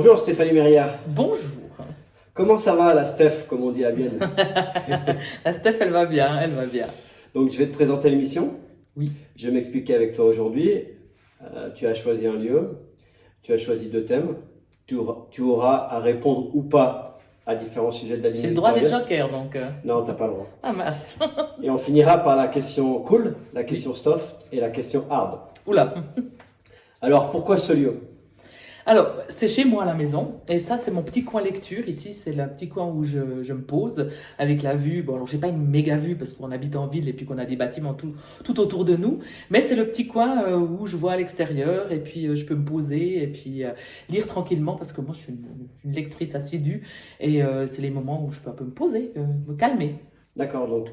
Bonjour Stéphanie Meria. Bonjour. Comment ça va la Steph, comme on dit à Bienne? La Steph, elle va bien, elle va bien. Donc je vais te présenter l'émission. Oui. Je vais m'expliquer avec toi aujourd'hui. Tu as choisi un lieu, tu as choisi deux thèmes. Tu auras à répondre ou pas à différents sujets de la ligne J'ai le droit d'être éditoriale. joker, donc. Non, t'as pas le droit. Ah mince. Et on finira par la question cool, la question soft et la question hard. Oula. Alors pourquoi ce lieu? Alors, c'est chez moi à la maison, et ça, c'est mon petit coin lecture. Ici, c'est le petit coin où je me pose, avec la vue. Bon, alors, j'ai pas une méga vue parce qu'on habite en ville et puis qu'on a des bâtiments tout autour de nous, mais c'est le petit coin où je vois à l'extérieur, et puis je peux me poser et puis lire tranquillement parce que moi, je suis une lectrice assidue, et c'est les moments où je peux un peu me poser, me calmer. D'accord, donc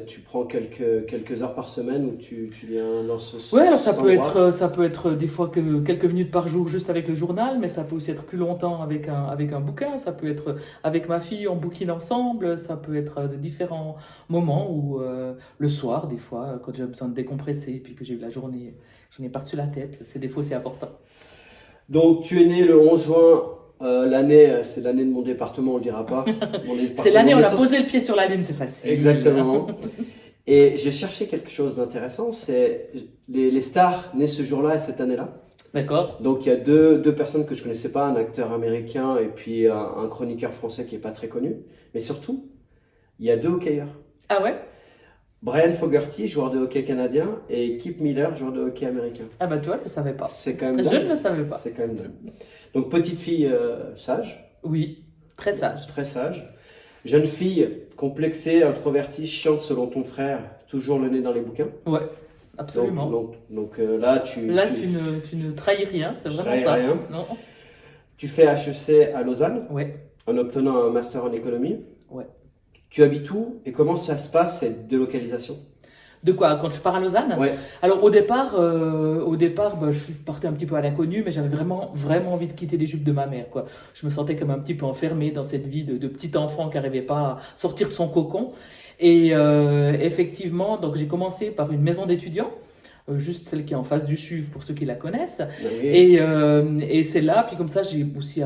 tu prends quelques heures par semaine où tu viens dans Ouais, alors cet endroit. ça peut être des fois que quelques minutes par jour juste avec le journal, mais ça peut aussi être plus longtemps avec un bouquin, ça peut être avec ma fille, on bouquine ensemble, ça peut être de différents moments où le soir, des fois, quand j'ai besoin de décompresser, et puis que j'ai eu la journée, j'en ai par-dessus la tête, c'est des fois c'est important. Donc, tu es né le 11 juin, l'année, c'est l'année de mon département, on le dira pas. Mon C'est département l'année où de on a naissance. posé le pied sur la lune, c'est facile. Exactement. Et j'ai cherché quelque chose d'intéressant, c'est les stars nées ce jour-là et cette année-là. D'accord? Donc, il y a deux personnes que je connaissais pas, un acteur américain et puis un chroniqueur français qui est pas très connu. Mais surtout, il y a deux hockeyeurs. Ah ouais? Brian Fogerty, joueur de hockey canadien, et Kip Miller, joueur de hockey américain. Ah bah toi, je ne savais pas. C'est quand même Je dingue. ne le savais pas. C'est quand même dingue. Donc, petite fille sage. Oui, très sage. Très sage. Jeune fille, complexée, introvertie, chiante selon ton frère, toujours le nez dans les bouquins. Ouais, absolument. Là, Là, tu ne trahis rien, c'est Je vraiment trahis ça. rien. Non? Tu fais HEC à Lausanne Ouais, en obtenant un master en économie. ouais. Tu habites où et comment ça se passe cette délocalisation? De quoi? Quand je pars à Lausanne? Ouais, Alors au départ, bah, je suis partie un petit peu à l'inconnu, mais j'avais vraiment, vraiment envie de quitter les jupes de ma mère, quoi. Je me sentais comme un petit peu enfermée dans cette vie de petit enfant qui n'arrivait pas à sortir de son cocon. Et effectivement, donc j'ai commencé par une maison d'étudiants, juste celle qui est en face du CHUV pour ceux qui la connaissent. bah oui. Et c'est là, puis comme ça, j'ai aussi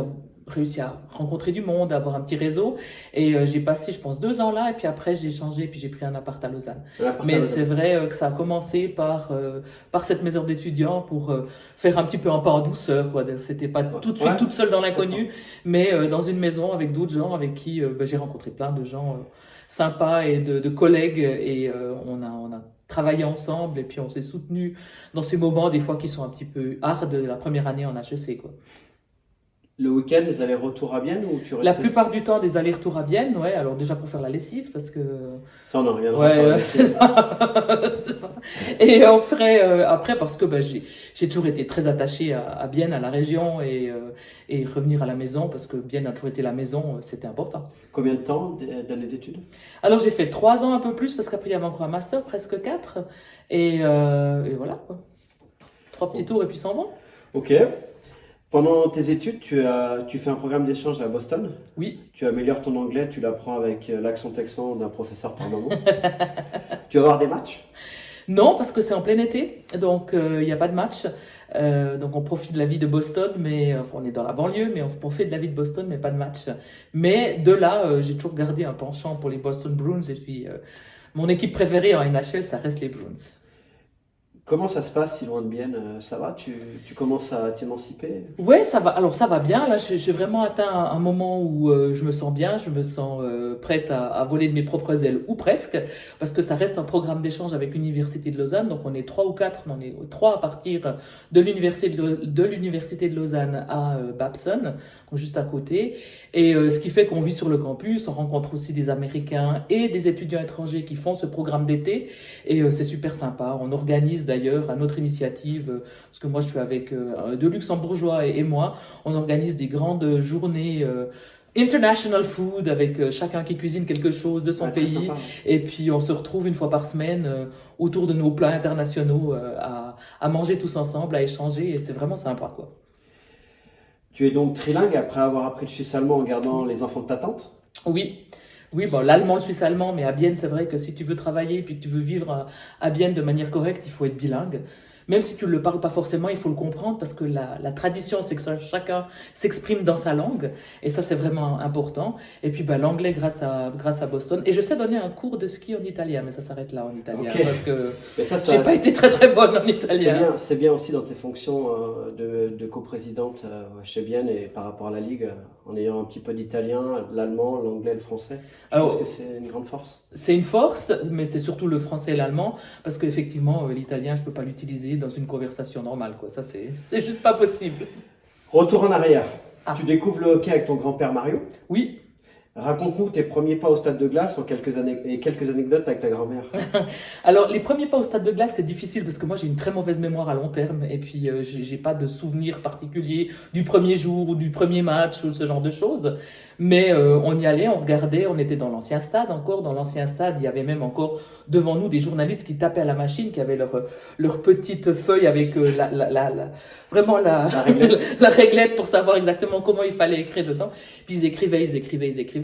réussi à rencontrer du monde, à avoir un petit réseau. Et j'ai passé, je pense, 2 ans là, et puis après, j'ai changé, puis j'ai pris un appart à Lausanne. Un appart à Mais Lausanne. c'est vrai que ça a commencé par cette maison d'étudiants pour faire un petit peu un pas en douceur, quoi. C'était pas tout de suite Ouais, toute seule dans je comprends. l'inconnu, mais dans une maison avec d'autres gens avec qui j'ai rencontré plein de gens sympas et de collègues. Et on a travaillé ensemble, et puis on s'est soutenus dans ces moments, des fois qui sont un petit peu hard, la première année en HEC, quoi. Le week-end, les allers-retours à Bienne ou tu La restais? plupart du temps, des allers-retours à Bienne, ouais. Alors déjà pour faire la lessive, parce que Ça, on en reviendra sur la ouais, lessive. c'est pas- Et on ferait après parce que bah, j'ai toujours été très attachée à Bienne, à la région, et revenir à la maison parce que Bienne a toujours été la maison, c'était important. Combien de temps d'années d'études? Alors j'ai fait 3 ans un peu plus parce qu'après il y avait encore un master, presque 4, et voilà quoi. 3 petits Bon. tours et puis s'en vont. Ok. Pendant tes études, tu fais un programme d'échange à Boston. Oui. Tu améliores ton anglais, tu l'apprends avec l'accent texan d'un professeur par moment. Tu vas voir des matchs? Non, parce que c'est en plein été, donc il n'y a pas de match. Donc on profite de la vie de Boston, mais enfin, on est dans la banlieue, mais on profite de la vie de Boston, mais pas de match. Mais de là, j'ai toujours gardé un penchant pour les Boston Bruins, et puis mon équipe préférée en NHL, ça reste les Bruins. Comment ça se passe si loin de Bienne? Ça va? Tu commences à t'émanciper? Ouais, ça va. Alors ça va bien. Là, j'ai vraiment atteint un moment où je me sens bien, je me sens prête à voler de mes propres ailes, ou presque, parce que ça reste un programme d'échange avec l'Université de Lausanne. Donc on est 3 ou 4, on est 3 à partir de l'Université de Lausanne à Babson, donc juste à côté. Et ce qui fait qu'on vit sur le campus, on rencontre aussi des Américains et des étudiants étrangers qui font ce programme d'été. Et c'est super sympa. On organise d'ailleurs à notre initiative, parce que moi je suis avec deux luxembourgeois et moi, on organise des grandes journées international food avec chacun qui cuisine quelque chose de son Ouais, très pays. sympa. Et puis on se retrouve une fois par semaine autour de nos plats internationaux à manger tous ensemble, à échanger. Et c'est vraiment sympa, quoi. Tu es donc trilingue après avoir appris le suisse allemand en gardant les enfants de ta tante? Oui, oui, bon, l'allemand, le suisse-allemand, mais à Bienne, c'est vrai que si tu veux travailler et puis que tu veux vivre à Bienne de manière correcte, il faut être bilingue. Même si tu ne le parles pas forcément, il faut le comprendre parce que la tradition, c'est que chacun s'exprime dans sa langue. Et ça, c'est vraiment important. Et puis, bah, l'anglais grâce à Boston. Et je sais donner un cours de ski en italien, mais ça s'arrête là en italien. Ok. Parce que Mais ça, j'ai pas été très très bonne en italien. c'est bien aussi dans tes fonctions de coprésidente chez Bienne et par rapport à la Ligue, en ayant un petit peu d'italien, l'allemand, l'anglais, le français. Je pense que c'est une grande force. C'est une force, mais c'est surtout le français et l'allemand, parce qu'effectivement, l'italien, je peux pas l'utiliser dans une conversation normale, quoi. Ça, c'est juste pas possible. Retour en arrière. Ah. Tu découvres le hockey avec ton grand-père Mario. Oui. Raconte-nous tes premiers pas au stade de glace en quelques anecdotes avec ta grand-mère. Alors, les premiers pas au stade de glace, c'est difficile parce que moi, j'ai une très mauvaise mémoire à long terme et puis j'ai pas de souvenir particulier du premier jour ou du premier match ou ce genre de choses. Mais on y allait, on regardait, on était dans l'ancien stade encore. Dans l'ancien stade, il y avait même encore devant nous des journalistes qui tapaient à la machine, qui avaient leur petite feuille avec vraiment La réglette. la réglette pour savoir exactement comment il fallait écrire dedans. Puis ils écrivaient.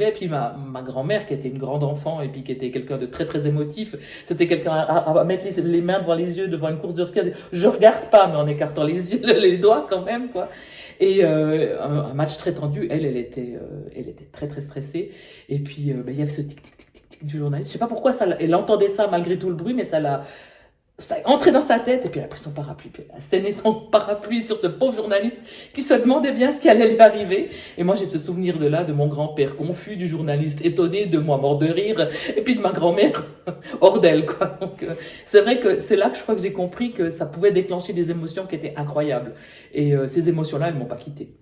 Et puis ma grand-mère, qui était une grande enfant et puis qui était quelqu'un de très très émotif, c'était quelqu'un à mettre les mains devant les yeux devant une course de ski. Elle disait, je regarde pas, mais en écartant les yeux, les doigts quand même, quoi. Et un match très tendu. Elle était très très stressée. Et puis il y avait ce tic tic tic tic tic du journaliste. Je sais pas pourquoi elle entendait ça malgré tout le bruit, mais ça est entré dans sa tête. Et puis elle a pris son parapluie, puis elle a asséné son parapluie sur ce pauvre journaliste qui se demandait bien ce qui allait lui arriver. Et moi j'ai ce souvenir de mon grand-père confus, du journaliste étonné, de moi mort de rire, et puis de ma grand-mère hors d'elle, quoi. Donc c'est vrai que c'est là que je crois que j'ai compris que ça pouvait déclencher des émotions qui étaient incroyables. Et ces émotions-là, elles m'ont pas quittée.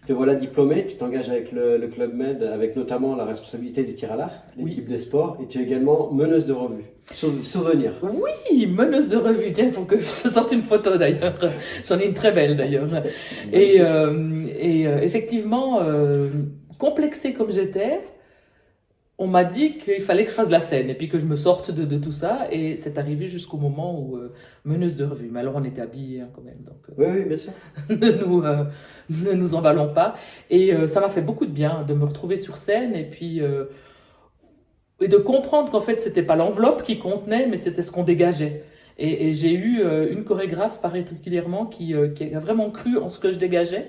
Te voilà diplômé, tu t'engages avec le Club Med, avec notamment la responsabilité du tir à l'arc, l'équipe des sports, et tu es également meneuse de revue. Souvenir. Oui, meneuse de revue. Tiens, il faut que je te sorte une photo d'ailleurs. J'en ai une très belle d'ailleurs. Et effectivement, complexée comme j'étais, on m'a dit qu'il fallait que je fasse de la scène et puis que je me sorte de tout ça. Et c'est arrivé jusqu'au moment où meneuse de revue. Mais alors on était habillés quand même. Donc, oui, bien sûr. ne nous emballons pas. Et ça m'a fait beaucoup de bien de me retrouver sur scène et puis et de comprendre qu'en fait c'était pas l'enveloppe qui contenait, mais c'était ce qu'on dégageait. Et j'ai eu une chorégraphe particulièrement qui a vraiment cru en ce que je dégageais.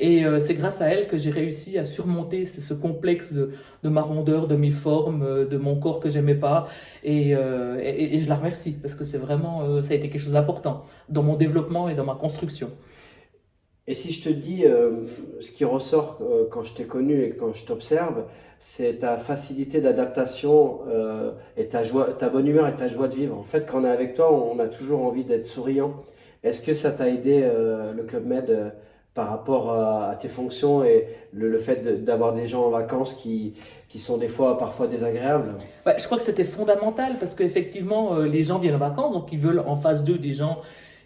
Et c'est grâce à elle que j'ai réussi à surmonter ce complexe de ma rondeur, de mes formes, de mon corps que j'aimais pas. Et je la remercie parce que c'est vraiment, ça a été quelque chose d'important dans mon développement et dans ma construction. Et si je te dis ce qui ressort quand je t'ai connu et quand je t'observe, c'est ta facilité d'adaptation et ta bonne humeur et ta joie de vivre. En fait, quand on est avec toi, on a toujours envie d'être souriant. Est-ce que ça t'a aidé, le Club Med, par rapport à tes fonctions et le fait d'avoir des gens en vacances qui sont parfois désagréables? Ouais, je crois que c'était fondamental parce qu'effectivement, les gens viennent en vacances, donc ils veulent en face d'eux des gens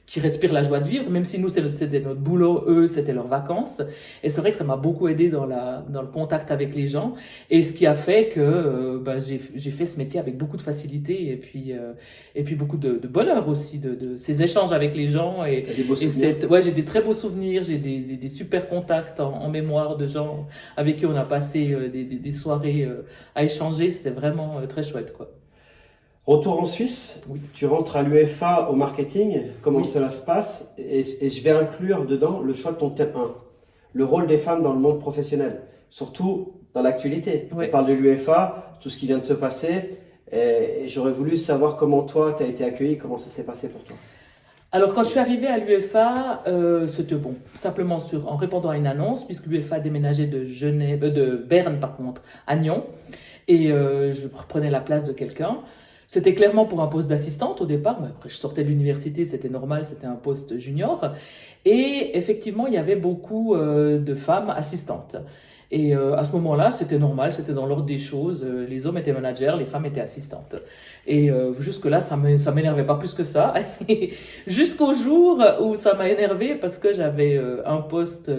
qui respirent la joie de vivre, même si nous, c'était notre boulot, eux, c'était leurs vacances. Et c'est vrai que ça m'a beaucoup aidé dans le contact avec les gens. Et ce qui a fait que j'ai fait ce métier avec beaucoup de facilité et puis beaucoup de bonheur aussi, de ces échanges avec les gens. Et, T'as des beaux souvenirs? j'ai des très beaux souvenirs, j'ai des super contacts en mémoire de gens avec qui on a passé des soirées à échanger. C'était vraiment très chouette, quoi. Retour en Suisse, Oui. tu rentres à l'UEFA au marketing, comment Oui. cela se passe, et je vais inclure dedans le choix de ton thème 1, le rôle des femmes dans le monde professionnel, surtout dans l'actualité. Ouais. On parle de l'UEFA, tout ce qui vient de se passer, et j'aurais voulu savoir comment toi tu as été accueilli, comment ça s'est passé pour toi. Alors, quand je suis arrivée à l'UEFA, c'était bon, simplement en répondant à une annonce, puisque l'UEFA déménageait de Berne, par contre, à Nyon, et je prenais la place de quelqu'un. C'était clairement pour un poste d'assistante au départ, mais après je sortais de l'université, c'était normal, c'était un poste junior. Et effectivement, il y avait beaucoup de femmes assistantes. Et à ce moment-là, c'était normal, c'était dans l'ordre des choses. Les hommes étaient managers, les femmes étaient assistantes. Et jusque-là, ça m'énervait pas plus que ça. Jusqu'au jour où ça m'a énervé parce que j'avais un poste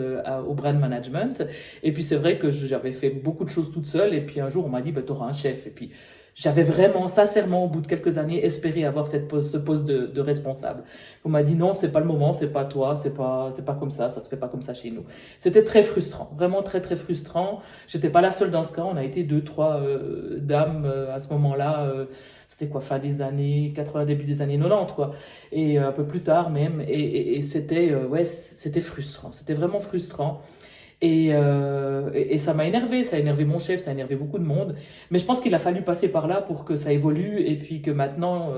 au brand management. Et puis c'est vrai que j'avais fait beaucoup de choses toute seule. Et puis un jour, on m'a dit, bah, t'auras un chef. Et puis j'avais vraiment, sincèrement, au bout de quelques années, espéré avoir ce poste de responsable. On m'a dit non, c'est pas le moment, c'est pas toi, c'est pas comme ça se fait pas comme ça chez nous. C'était très frustrant, vraiment très très frustrant. J'étais pas la seule dans ce cas, on a été deux, trois dames à ce moment-là. C'était quoi, fin des années 80, début des années 90, quoi. Et un peu plus tard même. Et c'était, ouais, c'était frustrant. C'était vraiment frustrant. Et ça m'a énervé, ça a énervé mon chef, ça a énervé beaucoup de monde. Mais je pense qu'il a fallu passer par là pour que ça évolue et puis que maintenant,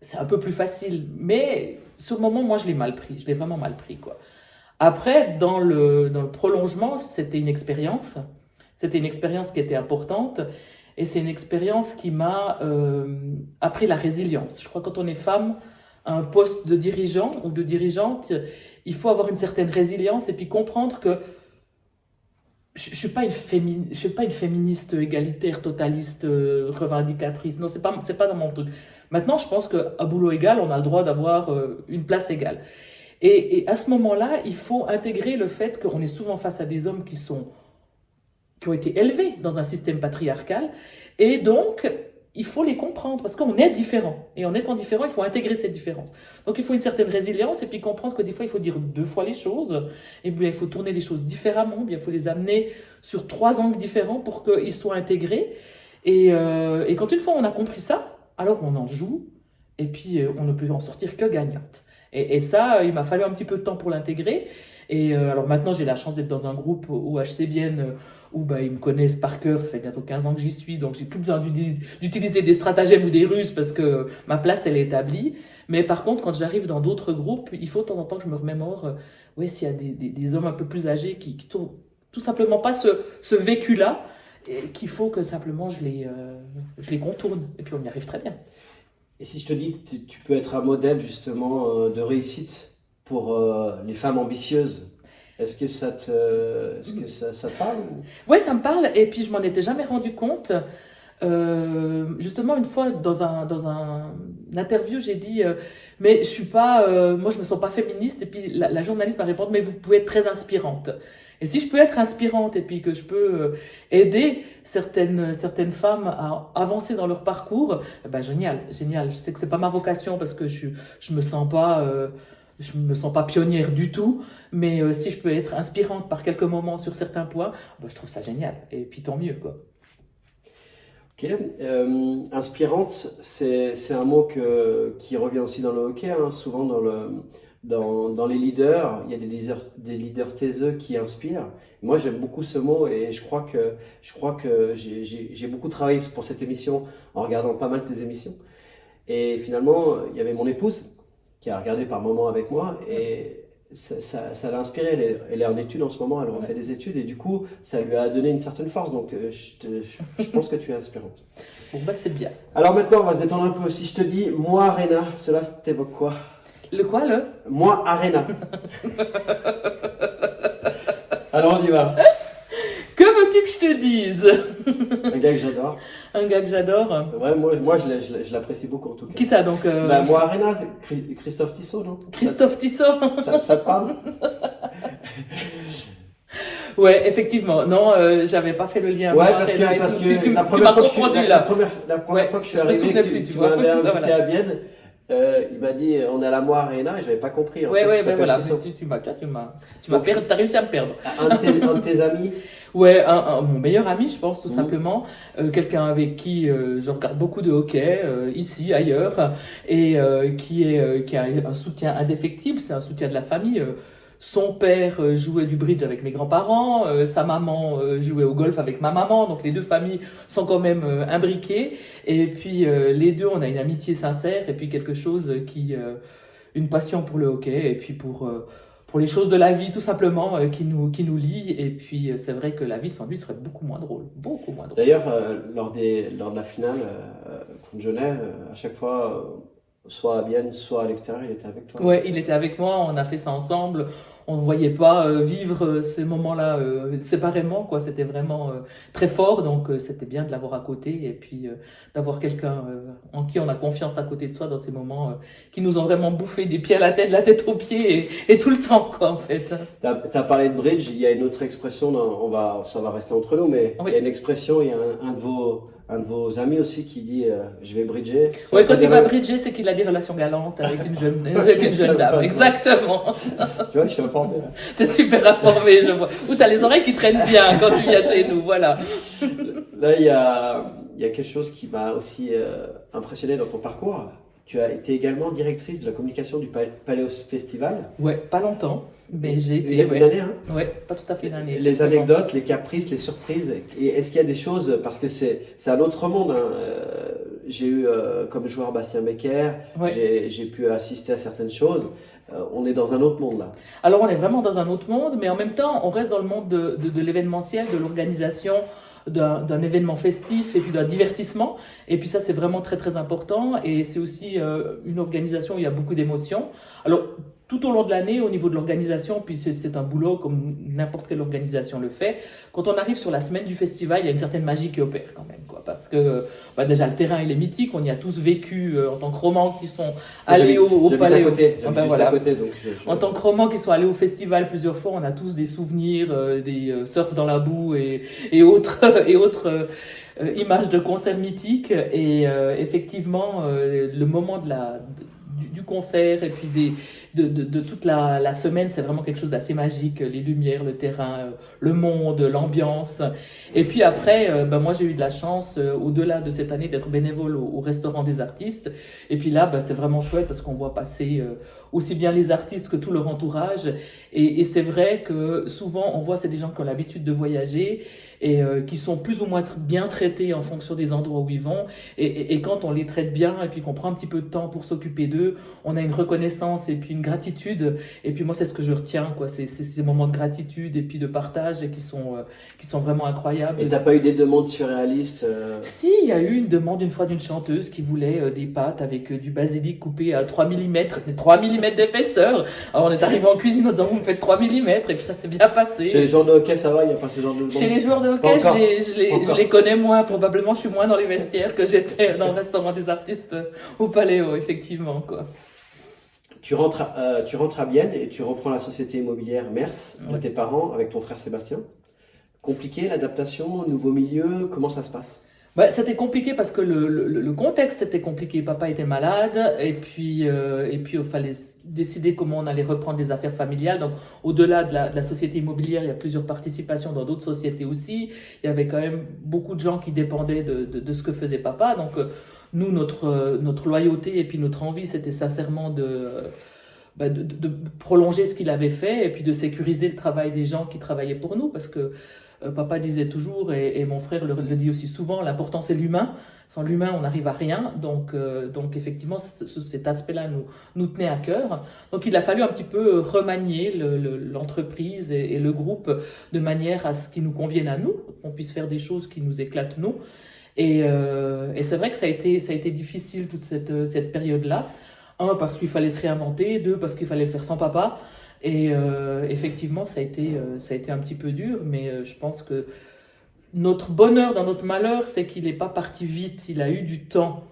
c'est un peu plus facile. Mais sur le moment, moi, je l'ai mal pris, je l'ai vraiment mal pris, quoi. Après, dans le prolongement, c'était une expérience. C'était une expérience qui était importante. Et c'est une expérience qui m'a appris la résilience. Je crois que quand on est femme, à un poste de dirigeant ou de dirigeante, il faut avoir une certaine résilience et puis comprendre que je suis pas je suis pas une féministe égalitaire, totaliste, revendicatrice. Non, c'est pas dans mon truc. Maintenant, je pense qu'à boulot égal, on a le droit d'avoir une place égale. Et à ce moment-là, il faut intégrer le fait qu'on est souvent face à des hommes qui ont été élevés dans un système patriarcal. Et donc, il faut les comprendre parce qu'on est différent. Et en étant différent, il faut intégrer ces différences. Donc, il faut une certaine résilience et puis comprendre que des fois, il faut dire deux fois les choses. Et bien, il faut tourner les choses différemment. Bien, il faut les amener sur trois angles différents pour qu'ils soient intégrés. Et quand une fois on a compris ça, alors on en joue. Et puis, on ne peut en sortir que gagnante. Et ça, il m'a fallu un petit peu de temps pour l'intégrer. Et alors maintenant, j'ai la chance d'être dans un groupe au HCBN où bah, ils me connaissent par cœur. Ça fait bientôt 15 ans que j'y suis, donc j'ai plus besoin d'utiliser des stratagèmes ou des ruses parce que ma place, elle est établie. Mais par contre, quand j'arrive dans d'autres groupes, il faut de temps en temps que je me remémore, ouais, s'il y a des hommes un peu plus âgés qui n'ont tout simplement pas ce vécu-là, et qu'il faut que simplement je les contourne. Et puis on y arrive très bien. Et si je te dis que tu peux être un modèle justement de réussite pour les femmes ambitieuses, est-ce que ça te parle Ouais, ça me parle, et puis je m'en étais jamais rendu compte. Justement, une fois dans un interview, j'ai dit mais je suis pas, moi je me sens pas féministe. Et puis la journaliste m'a répondu mais vous pouvez être très inspirante. Et si je peux être inspirante et puis que je peux aider certaines femmes à avancer dans leur parcours, eh ben génial, génial. Je sais que c'est pas ma vocation parce que je me sens pas je me sens pas pionnière du tout, mais si je peux être inspirante par quelques moments sur certains points, ben, je trouve ça génial. Et puis tant mieux, quoi. Ok. Inspirante, c'est un mot qui revient aussi dans le hockey, hein. Souvent dans les leaders, il y a des leaders taiseux qui inspirent. Moi, j'aime beaucoup ce mot et je crois que j'ai beaucoup travaillé pour cette émission en regardant pas mal de tes émissions. Et finalement, il y avait mon épouse qui a regardé par moments avec moi et ça l'a inspirée. Elle est en études en ce moment, elle refait des études et du coup, ça lui a donné une certaine force. Donc, je pense que tu es inspirante. Bon, bah c'est bien. Alors maintenant, on va se détendre un peu. Si je te dis moi Arena, cela t'évoque quoi? Le quoi, le? Moi Arena. Alors on y va. Que veux-tu que je te dise? Un gars que j'adore. Un gars que j'adore. Ouais, moi je l'apprécie beaucoup en tout cas. Qui ça, donc Bah, moi Arena, c'est Christophe Tissot, non? Christophe Tissot. Ça te parle? Ouais, effectivement. Non, j'avais pas fait le lien. Ouais, Moi, parce que tu la m'as première fois que confondu, la là. première fois que je suis je me arrivé, souvenais que plus, tu tu vois. m'avais invité Voilà. à Bienne, il m'a dit on est à la Moi Arena et j'avais pas compris. En Ouais, fait, ouais, ça ben s'appelle voilà. Tissot. Tu m'as Donc, perdu, t'as réussi à me perdre. un de tes amis. Ouais, mon meilleur ami, je pense, tout simplement. Quelqu'un avec qui je regarde beaucoup de hockey, ici, ailleurs, et qui a un soutien indéfectible, c'est un soutien de la famille. Son père jouait du bridge avec mes grands-parents, sa maman jouait au golf avec ma maman, donc les deux familles sont quand même imbriquées. Et puis les deux, on a une amitié sincère et puis quelque chose une passion pour le hockey et puis pour les choses de la vie tout simplement qui nous lie. Et puis c'est vrai que la vie sans lui serait beaucoup moins drôle, beaucoup moins drôle. D'ailleurs, lors de la finale contre Genève, à chaque fois, soit à Bienne, soit à l'extérieur, il était avec toi. Ouais, il était avec moi, on a fait ça ensemble. On ne voyait pas vivre ces moments-là séparément, quoi. C'était vraiment très fort, donc c'était bien de l'avoir à côté et puis d'avoir quelqu'un en qui on a confiance à côté de soi dans ces moments qui nous ont vraiment bouffé des pieds à la tête aux pieds et tout le temps, quoi, en fait. T'as parlé de bridge, il y a une autre expression, ça va rester entre nous, mais Oui. il y a une expression, il y a un de vos amis aussi qui dit je vais bridger. Oui, quand il va bridger, c'est qu'il a des relations galantes avec avec une jeune dame. Exactement. Tu vois, je suis informé. T'es super informé, je vois. Ou t'as les oreilles qui traînent bien quand tu viens chez nous, voilà. Là, il y a quelque chose qui m'a aussi impressionné dans ton parcours. Tu as été également directrice de la communication du Paléos Festival. Ouais, pas longtemps, mais j'ai été. Il y a une année, hein? Ouais, pas tout à fait une année. Les anecdotes, les caprices, les surprises. Et est-ce qu'il y a des choses, parce que c'est un autre monde, hein. J'ai eu comme joueur Bastien Becker, Ouais. j'ai pu assister à certaines choses. On est dans un autre monde là. Alors on est vraiment dans un autre monde, mais en même temps, on reste dans le monde de l'événementiel, de l'organisation d'un événement festif et puis d'un divertissement. Et puis ça, c'est vraiment très très important. Et c'est aussi une organisation où il y a beaucoup d'émotions. Alors tout au long de l'année, au niveau de l'organisation, puis c'est un boulot comme n'importe quelle organisation le fait. Quand on arrive sur la semaine du festival, il y a une certaine magie qui opère quand même, quoi. Parce que déjà le terrain il est mythique, on y a tous vécu en tant que romans qui sont allés au palais. À côté, donc en tant que romans qui sont allés au festival plusieurs fois, on a tous des souvenirs, des surfs dans la boue et autres et autres images de concerts mythiques. Et effectivement, le moment du concert et puis de toute la semaine, c'est vraiment quelque chose d'assez magique. Les lumières, le terrain, le monde, l'ambiance. Et puis après, moi j'ai eu de la chance, au-delà de cette année, d'être bénévole au restaurant des artistes. Et puis là, c'est vraiment chouette parce qu'on voit passer aussi bien les artistes que tout leur entourage. Et c'est vrai que souvent, on voit, c'est des gens qui ont l'habitude de voyager et qui sont plus ou moins bien traités en fonction des endroits où ils vont. Et quand on les traite bien et puis qu'on prend un petit peu de temps pour s'occuper d'eux, on a une reconnaissance et puis une gratitude. Et puis moi, c'est ce que je retiens, quoi. C'est ces moments de gratitude et puis de partage et qui sont vraiment incroyables. Et t'as pas eu des demandes surréalistes Si, il y a eu une demande une fois d'une chanteuse qui voulait des pâtes avec du basilic coupé à 3 mm, 3 mm d'épaisseur. Alors on est arrivé en cuisine en disant vous me faites 3 mm et puis ça s'est bien passé. Chez les joueurs de hockey, ça va, il n'y a pas ce genre de demande? Chez les joueurs de hockey, je les connais moins. Probablement, je suis moins dans les vestiaires que j'étais dans le restaurant des artistes au Paléo, effectivement, quoi. Tu rentres à Bienne et tu reprends la société immobilière Mers de tes parents avec ton frère Sébastien. Compliqué l'adaptation, nouveau milieu, comment ça se passe? C'était compliqué parce que le contexte était compliqué. Papa était malade et puis il fallait décider comment on allait reprendre les affaires familiales. Donc au-delà de la société immobilière, il y a plusieurs participations dans d'autres sociétés aussi. Il y avait quand même beaucoup de gens qui dépendaient de ce que faisait papa. Donc nous, notre loyauté et puis notre envie, c'était sincèrement de prolonger ce qu'il avait fait et puis de sécuriser le travail des gens qui travaillaient pour nous parce que papa disait toujours, et mon frère le dit aussi souvent, l'important c'est l'humain. Sans l'humain, on n'arrive à rien. Donc effectivement, cet aspect-là nous tenait à cœur. Donc il a fallu un petit peu remanier l'entreprise et le groupe de manière à ce qui nous convienne à nous, qu'on puisse faire des choses qui nous éclatent nous. Et c'est vrai que ça a été difficile toute cette période-là. Un, parce qu'il fallait se réinventer. Deux, parce qu'il fallait le faire sans papa. Et effectivement, ça a été un petit peu dur, mais je pense que notre bonheur dans notre malheur, c'est qu'il n'est pas parti vite, il a eu du temps.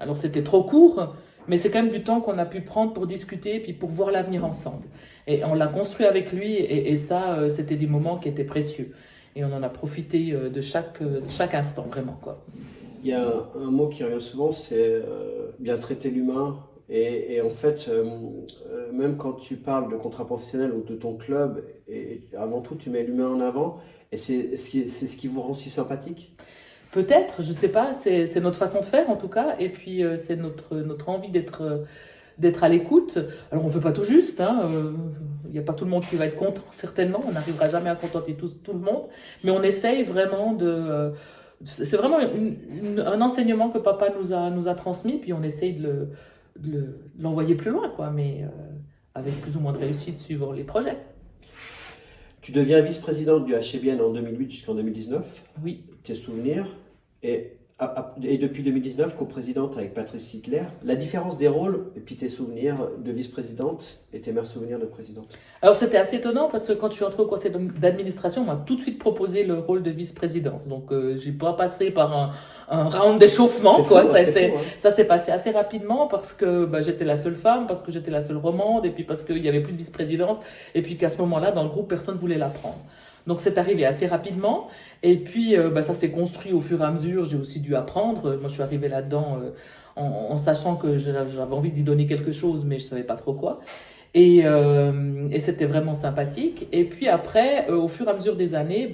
Alors c'était trop court, mais c'est quand même du temps qu'on a pu prendre pour discuter et puis pour voir l'avenir ensemble. Et on l'a construit avec lui, et ça, c'était des moments qui étaient précieux. Et on en a profité de chaque instant, vraiment, quoi. Il y a un mot qui revient souvent, c'est bien traiter l'humain. Et en fait, même quand tu parles de contrat professionnel ou de ton club, et avant tout, tu mets l'humain en avant, et c'est ce qui vous rend si sympathique? Peut-être, je sais pas, c'est notre façon de faire en tout cas, et puis c'est notre envie d'être à l'écoute. Alors on ne fait pas tout juste, hein, y a pas tout le monde qui va être content, certainement, on n'arrivera jamais à contenter tout le monde, mais on essaye vraiment c'est vraiment un enseignement que papa nous a transmis, puis on essaye de l'envoyer plus loin, quoi, mais avec plus ou moins de réussite suivant les projets. Tu deviens vice-présidente du HCBN en 2008 jusqu'en 2019. Oui. Tes souvenirs. Et depuis 2019, coprésidente avec Patrice Hitler. La différence des rôles et puis tes souvenirs de vice-présidente et tes meilleurs souvenirs de présidente? Alors c'était assez étonnant parce que quand je suis entrée au conseil d'administration, on m'a tout de suite proposé le rôle de vice-présidence. Donc j'ai pas passé par un round d'échauffement, quoi. Ça s'est passé assez rapidement parce que j'étais la seule femme, parce que j'étais la seule romande, et puis parce qu'il y avait plus de vice-présidence, et puis qu'à ce moment-là, dans le groupe, personne voulait la prendre. Donc c'est arrivé assez rapidement. Et puis ça s'est construit au fur et à mesure. J'ai aussi dû apprendre. Moi, je suis arrivée là-dedans en sachant que j'avais envie d'y donner quelque chose, mais je savais pas trop quoi. Et c'était vraiment sympathique. Et puis après, au fur et à mesure des années,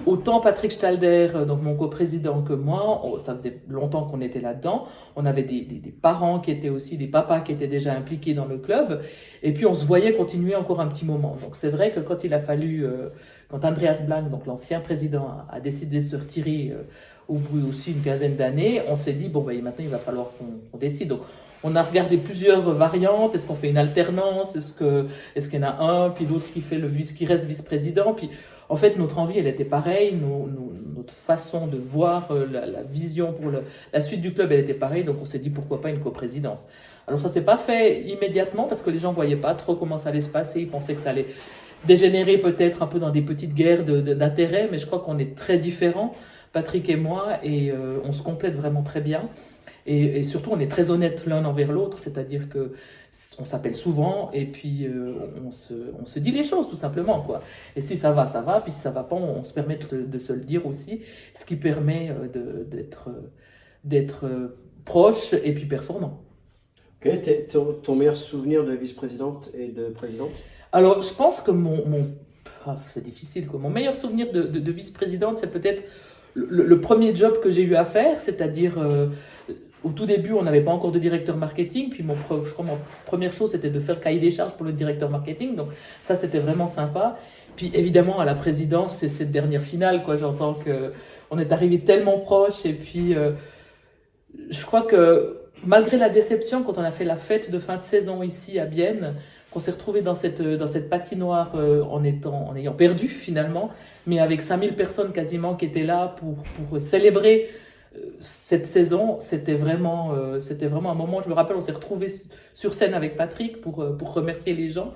autant Patrick Stalder, donc mon coprésident, que moi, ça faisait longtemps qu'on était là-dedans. On avait des parents qui étaient aussi, des papas qui étaient déjà impliqués dans le club. Et puis on se voyait continuer encore un petit moment. Donc c'est vrai que quand il a fallu, quand Andreas Blank, donc l'ancien président, a décidé de se retirer au bout aussi une quinzaine d'années, on s'est dit, maintenant il va falloir qu'on décide. Donc on a regardé plusieurs variantes. Est-ce qu'on fait une alternance? Est-ce qu'il y en a un, puis l'autre qui reste vice-président? Puis, en fait, notre envie, elle était pareille. Notre façon de voir la vision pour la suite du club, elle était pareille. Donc, on s'est dit, pourquoi pas une coprésidence? Alors, ça s'est pas fait immédiatement parce que les gens voyaient pas trop comment ça allait se passer. Ils pensaient que ça allait dégénérer peut-être un peu dans des petites guerres d'intérêts. Mais je crois qu'on est très différents, Patrick et moi, et on se complète vraiment très bien. Et surtout, on est très honnêtes l'un envers l'autre, c'est-à-dire que on s'appelle souvent et puis on se dit les choses tout simplement, quoi. Et si ça va, ça va. Puis si ça va pas, on se permet de se le dire aussi, ce qui permet d'être proche et puis performant. Ok, ton meilleur souvenir de vice-présidente et de présidente? Alors, je pense que c'est difficile, quoi. Mon meilleur souvenir de vice-présidente, c'est peut-être le premier job que j'ai eu à faire, c'est-à-dire au tout début, on n'avait pas encore de directeur marketing, puis je crois ma première chose, c'était de faire le cahier des charges pour le directeur marketing, donc ça, c'était vraiment sympa. Puis évidemment, à la présidence, c'est cette dernière finale, quoi. J'entends qu'on est arrivé tellement proche, et puis je crois que malgré la déception, quand on a fait la fête de fin de saison ici à Bienne, qu'on s'est retrouvé dans cette patinoire en ayant perdu finalement, mais avec 5000 personnes quasiment qui étaient là pour célébrer cette saison, c'était vraiment un moment. Je me rappelle, on s'est retrouvés sur scène avec Patrick pour remercier les gens.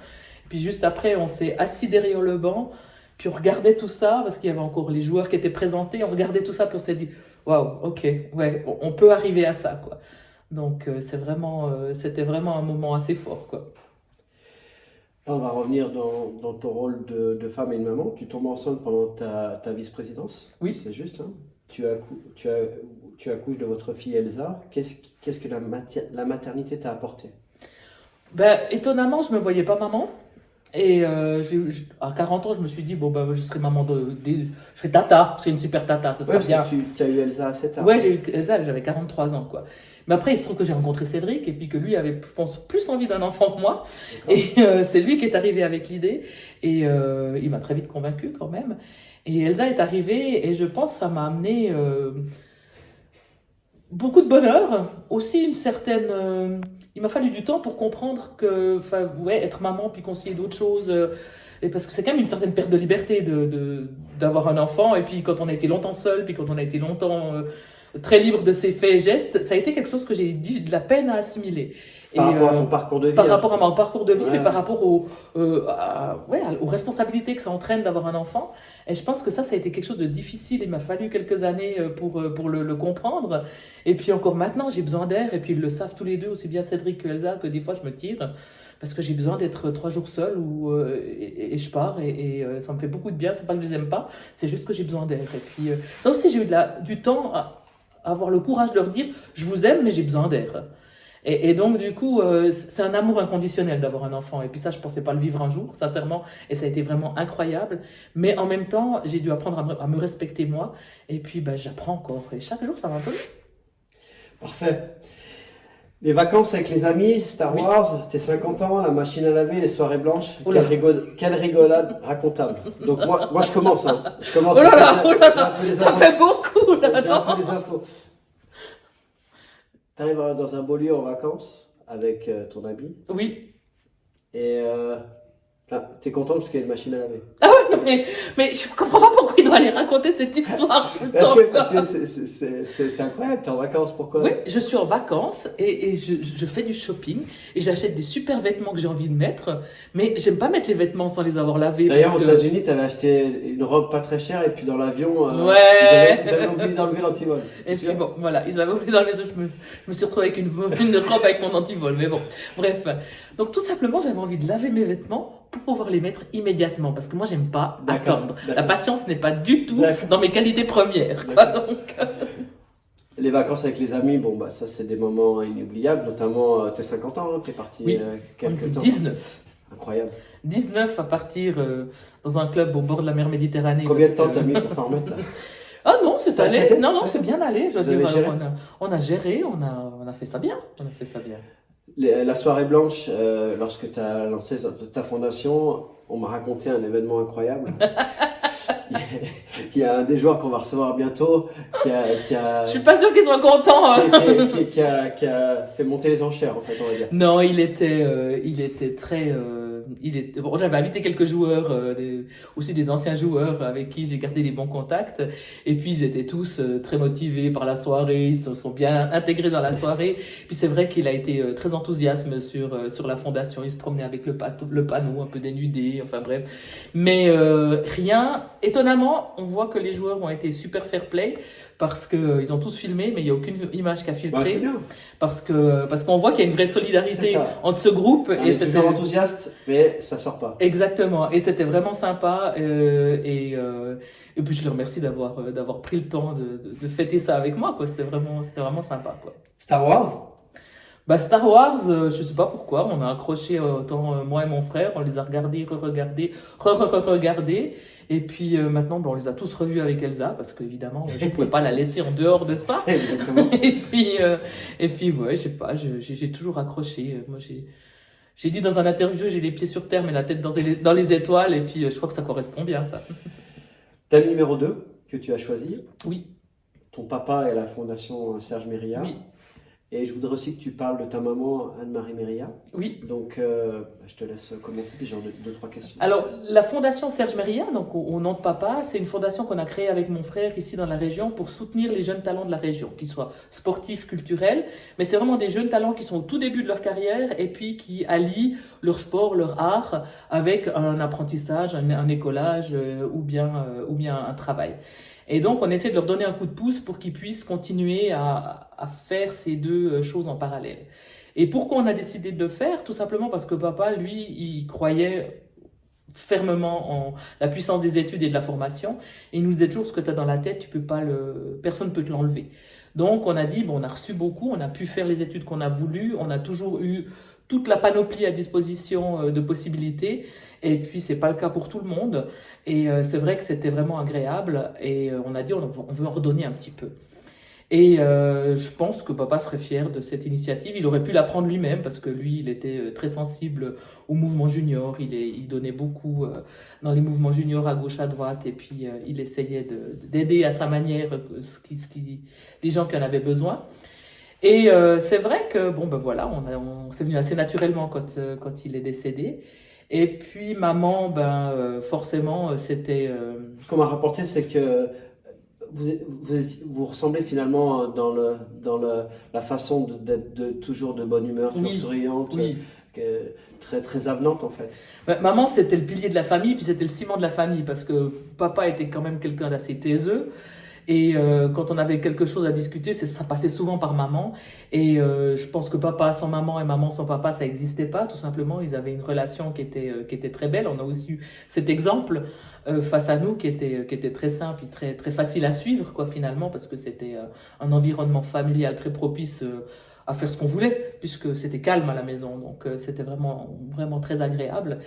Puis juste après, on s'est assis derrière le banc, puis on regardait tout ça, parce qu'il y avait encore les joueurs qui étaient présentés, on regardait tout ça, puis on s'est dit, waouh, ok, ouais, on peut arriver à ça, quoi. Donc c'était vraiment un moment assez fort, quoi. Là, on va revenir dans ton rôle de femme et de maman. Tu tombes enceinte pendant ta vice-présidence. Oui. C'est juste, hein. Tu accouches de votre fille Elsa. Qu'est-ce que la maternité t'a apporté? Étonnamment, je me voyais pas maman. Et à 40 ans, je me suis dit, je serai maman je serai tata, je serai une super tata, ça serait bien. Tu as eu Elsa à 7 ans. Ouais, j'ai eu Elsa, j'avais 43 ans, quoi. Mais après, il se trouve que j'ai rencontré Cédric, et puis que lui avait, je pense, plus envie d'un enfant que moi. Et c'est lui qui est arrivé avec l'idée, et il m'a très vite convaincu quand même. Et Elsa est arrivée, et je pense que ça m'a amené beaucoup de bonheur, aussi une certaine... il m'a fallu du temps pour comprendre que, être maman puis concilier d'autres choses, et parce que c'est quand même une certaine perte de liberté d'avoir un enfant, et puis quand on a été longtemps seul, puis quand on a été longtemps très libre de ses faits et gestes, ça a été quelque chose que j'ai eu de la peine à assimiler. Par rapport à ton parcours de vie. Par rapport à mon parcours de vie, Ouais. mais par rapport aux responsabilités que ça entraîne d'avoir un enfant. Et je pense que ça a été quelque chose de difficile. Il m'a fallu quelques années pour le comprendre. Et puis encore maintenant, j'ai besoin d'air. Et puis ils le savent tous les deux, aussi bien Cédric que Elsa, que des fois je me tire. Parce que j'ai besoin d'être 3 jours seule et je pars. Et ça me fait beaucoup de bien. C'est pas que je les aime pas, c'est juste que j'ai besoin d'air. Et puis ça aussi, j'ai eu du temps à avoir le courage de leur dire, je vous aime, mais j'ai besoin d'air. Et donc, du coup, c'est un amour inconditionnel d'avoir un enfant. Et puis ça, je pensais pas le vivre un jour, sincèrement. Et ça a été vraiment incroyable. Mais en même temps, j'ai dû apprendre à me respecter moi. Et puis, j'apprends encore. Et chaque jour, ça va un peu mieux. Parfait. Les vacances avec les amis, Star Oui. Wars, tes 50 ans, la machine à laver, les soirées blanches. Oula. Quelle rigolade racontable. Donc moi je commence. Hein. Je commence. Oh là là, J'ai oh là un peu les là, ça infos. fait beaucoup, J'ai là, un peu non? les infos. T'arrives dans un beau lieu en vacances avec ton ami Oui. et là, t'es content parce qu'il y a une machine à laver. Ah ouais, mais je comprends pas pourquoi il doit aller raconter cette histoire tout le temps. Parce que c'est incroyable, t'es en vacances, pourquoi? Oui, je suis en vacances et je fais du shopping et j'achète des super vêtements que j'ai envie de mettre, mais j'aime pas mettre les vêtements sans les avoir lavés. D'ailleurs, aux parce que... États-Unis, t'avais acheté une robe pas très chère et puis dans l'avion, Ouais. ils avaient oublié d'enlever l'antivol. Et puis bon, voilà, ils avaient oublié dans les je me suis retrouvée avec une robe avec mon antivol, mais bon, bref. Donc tout simplement, j'avais envie de laver mes vêtements pour pouvoir les mettre immédiatement. Parce que moi, j'aime pas D'accord, attendre. La d'accord, patience n'est pas du tout d'accord, dans mes qualités premières, quoi. d'accord. Donc, Les vacances avec les amis, bon, bah, ça, c'est des moments inoubliables, notamment tes 50 ans, hein, t'es parti oui, on était quelques temps. 19. Incroyable. 19 à partir dans un club au bord de la mer Méditerranée. Combien Parce de temps que... t'as mis pour t'en remettre là? Ah non, c'est Ça a allé. été? Non, non, Ça a c'est été? bien allé. Je veux Vous dire, avez géré? on a géré, on a fait ça bien. On a fait ça bien. La soirée blanche, lorsque tu as lancé ta fondation, on m'a raconté un événement incroyable. Il y a un des joueurs qu'on va recevoir bientôt Je suis pas sûre qu'ils soient contents, hein. qui a fait monter les enchères, en fait, on va dire. Non, il était très. Bon, j'avais invité quelques joueurs, aussi des anciens joueurs avec qui j'ai gardé des bons contacts. Et puis ils étaient tous très motivés par la soirée, ils se sont bien intégrés dans la soirée. Puis c'est vrai qu'il a été très enthousiaste sur la fondation. Il se promenait avec le panneau un peu dénudé, enfin bref. Mais rien. Étonnamment, on voit que les joueurs ont été super fair-play parce que ils ont tous filmé, mais il y a aucune image qui a Bah, filtré. c'est bien, Parce qu'on voit qu'il y a une vraie c'est solidarité ça. entre ce groupe On et est c'était toujours enthousiaste, mais ça sort pas. exactement et c'était vraiment sympa et puis je les remercie d'avoir pris le temps de fêter ça avec moi quoi. C'était vraiment sympa quoi. Star Wars? Bah Star Wars, je sais pas pourquoi, on a accroché autant moi et mon frère, on les a regardés, re-regardés, re-re-re-regardés et puis maintenant bah, on les a tous revus avec Elsa parce qu'évidemment je pouvais pas la laisser en dehors de ça. Exactement. Et puis ouais, je sais pas, j'ai toujours accroché. Moi, j'ai dit dans un interview, j'ai les pieds sur terre, mais la tête dans les étoiles. Et puis, je crois que ça correspond bien, ça. Thème numéro 2 que tu as choisi, Oui, ton papa et la fondation Serge Méria. oui, Et je voudrais aussi que tu parles de ta maman Anne-Marie Méria. oui. Donc, je te laisse commencer, puis j'ai deux, trois questions. Alors, la fondation Serge Méria, donc au nom de papa, c'est une fondation qu'on a créée avec mon frère ici dans la région pour soutenir les jeunes talents de la région, qu'ils soient sportifs, culturels, mais c'est vraiment des jeunes talents qui sont au tout début de leur carrière et puis qui allient leur sport, leur art avec un apprentissage, un écolage ou bien un travail. Et donc, on essaie de leur donner un coup de pouce pour qu'ils puissent continuer à faire ces deux choses en parallèle. Et pourquoi on a décidé de le faire? Tout simplement parce que papa, lui, il croyait fermement en la puissance des études et de la formation. Et il nous disait toujours ce que tu as dans la tête, personne ne peut te l'enlever. Donc, on a dit, bon, on a reçu beaucoup, on a pu faire les études qu'on a voulu, on a toujours eu toute la panoplie à disposition de possibilités. Et puis, c'est pas le cas pour tout le monde. Et c'est vrai que c'était vraiment agréable. Et on a dit, on veut en redonner un petit peu. Et je pense que papa serait fier de cette initiative. Il aurait pu la prendre lui-même parce que lui, il était très sensible au mouvement junior. Il donnait beaucoup dans les mouvements juniors à gauche, à droite. Et puis, il essayait d'aider à sa manière les gens qui en avaient besoin. Et c'est vrai que, bon, ben voilà, c'est venu assez naturellement quand il est décédé. Et puis, maman, forcément, c'était... Ce qu'on m'a rapporté, c'est que vous ressemblez finalement la façon d'être toujours de bonne humeur, toujours Oui, souriante, oui. très, très avenante en fait. Maman, c'était le pilier de la famille, puis c'était le ciment de la famille, parce que papa était quand même quelqu'un d'assez taiseux. Et quand on avait quelque chose à discuter, ça passait souvent par maman. Et je pense que papa sans maman et maman sans papa, ça n'existait pas. Tout simplement, ils avaient une relation qui était très belle. On a aussi eu cet exemple face à nous qui était très simple et très, très facile à suivre, quoi, finalement, parce que c'était un environnement familial très propice à faire ce qu'on voulait, puisque c'était calme à la maison. Donc, c'était vraiment, vraiment très agréable.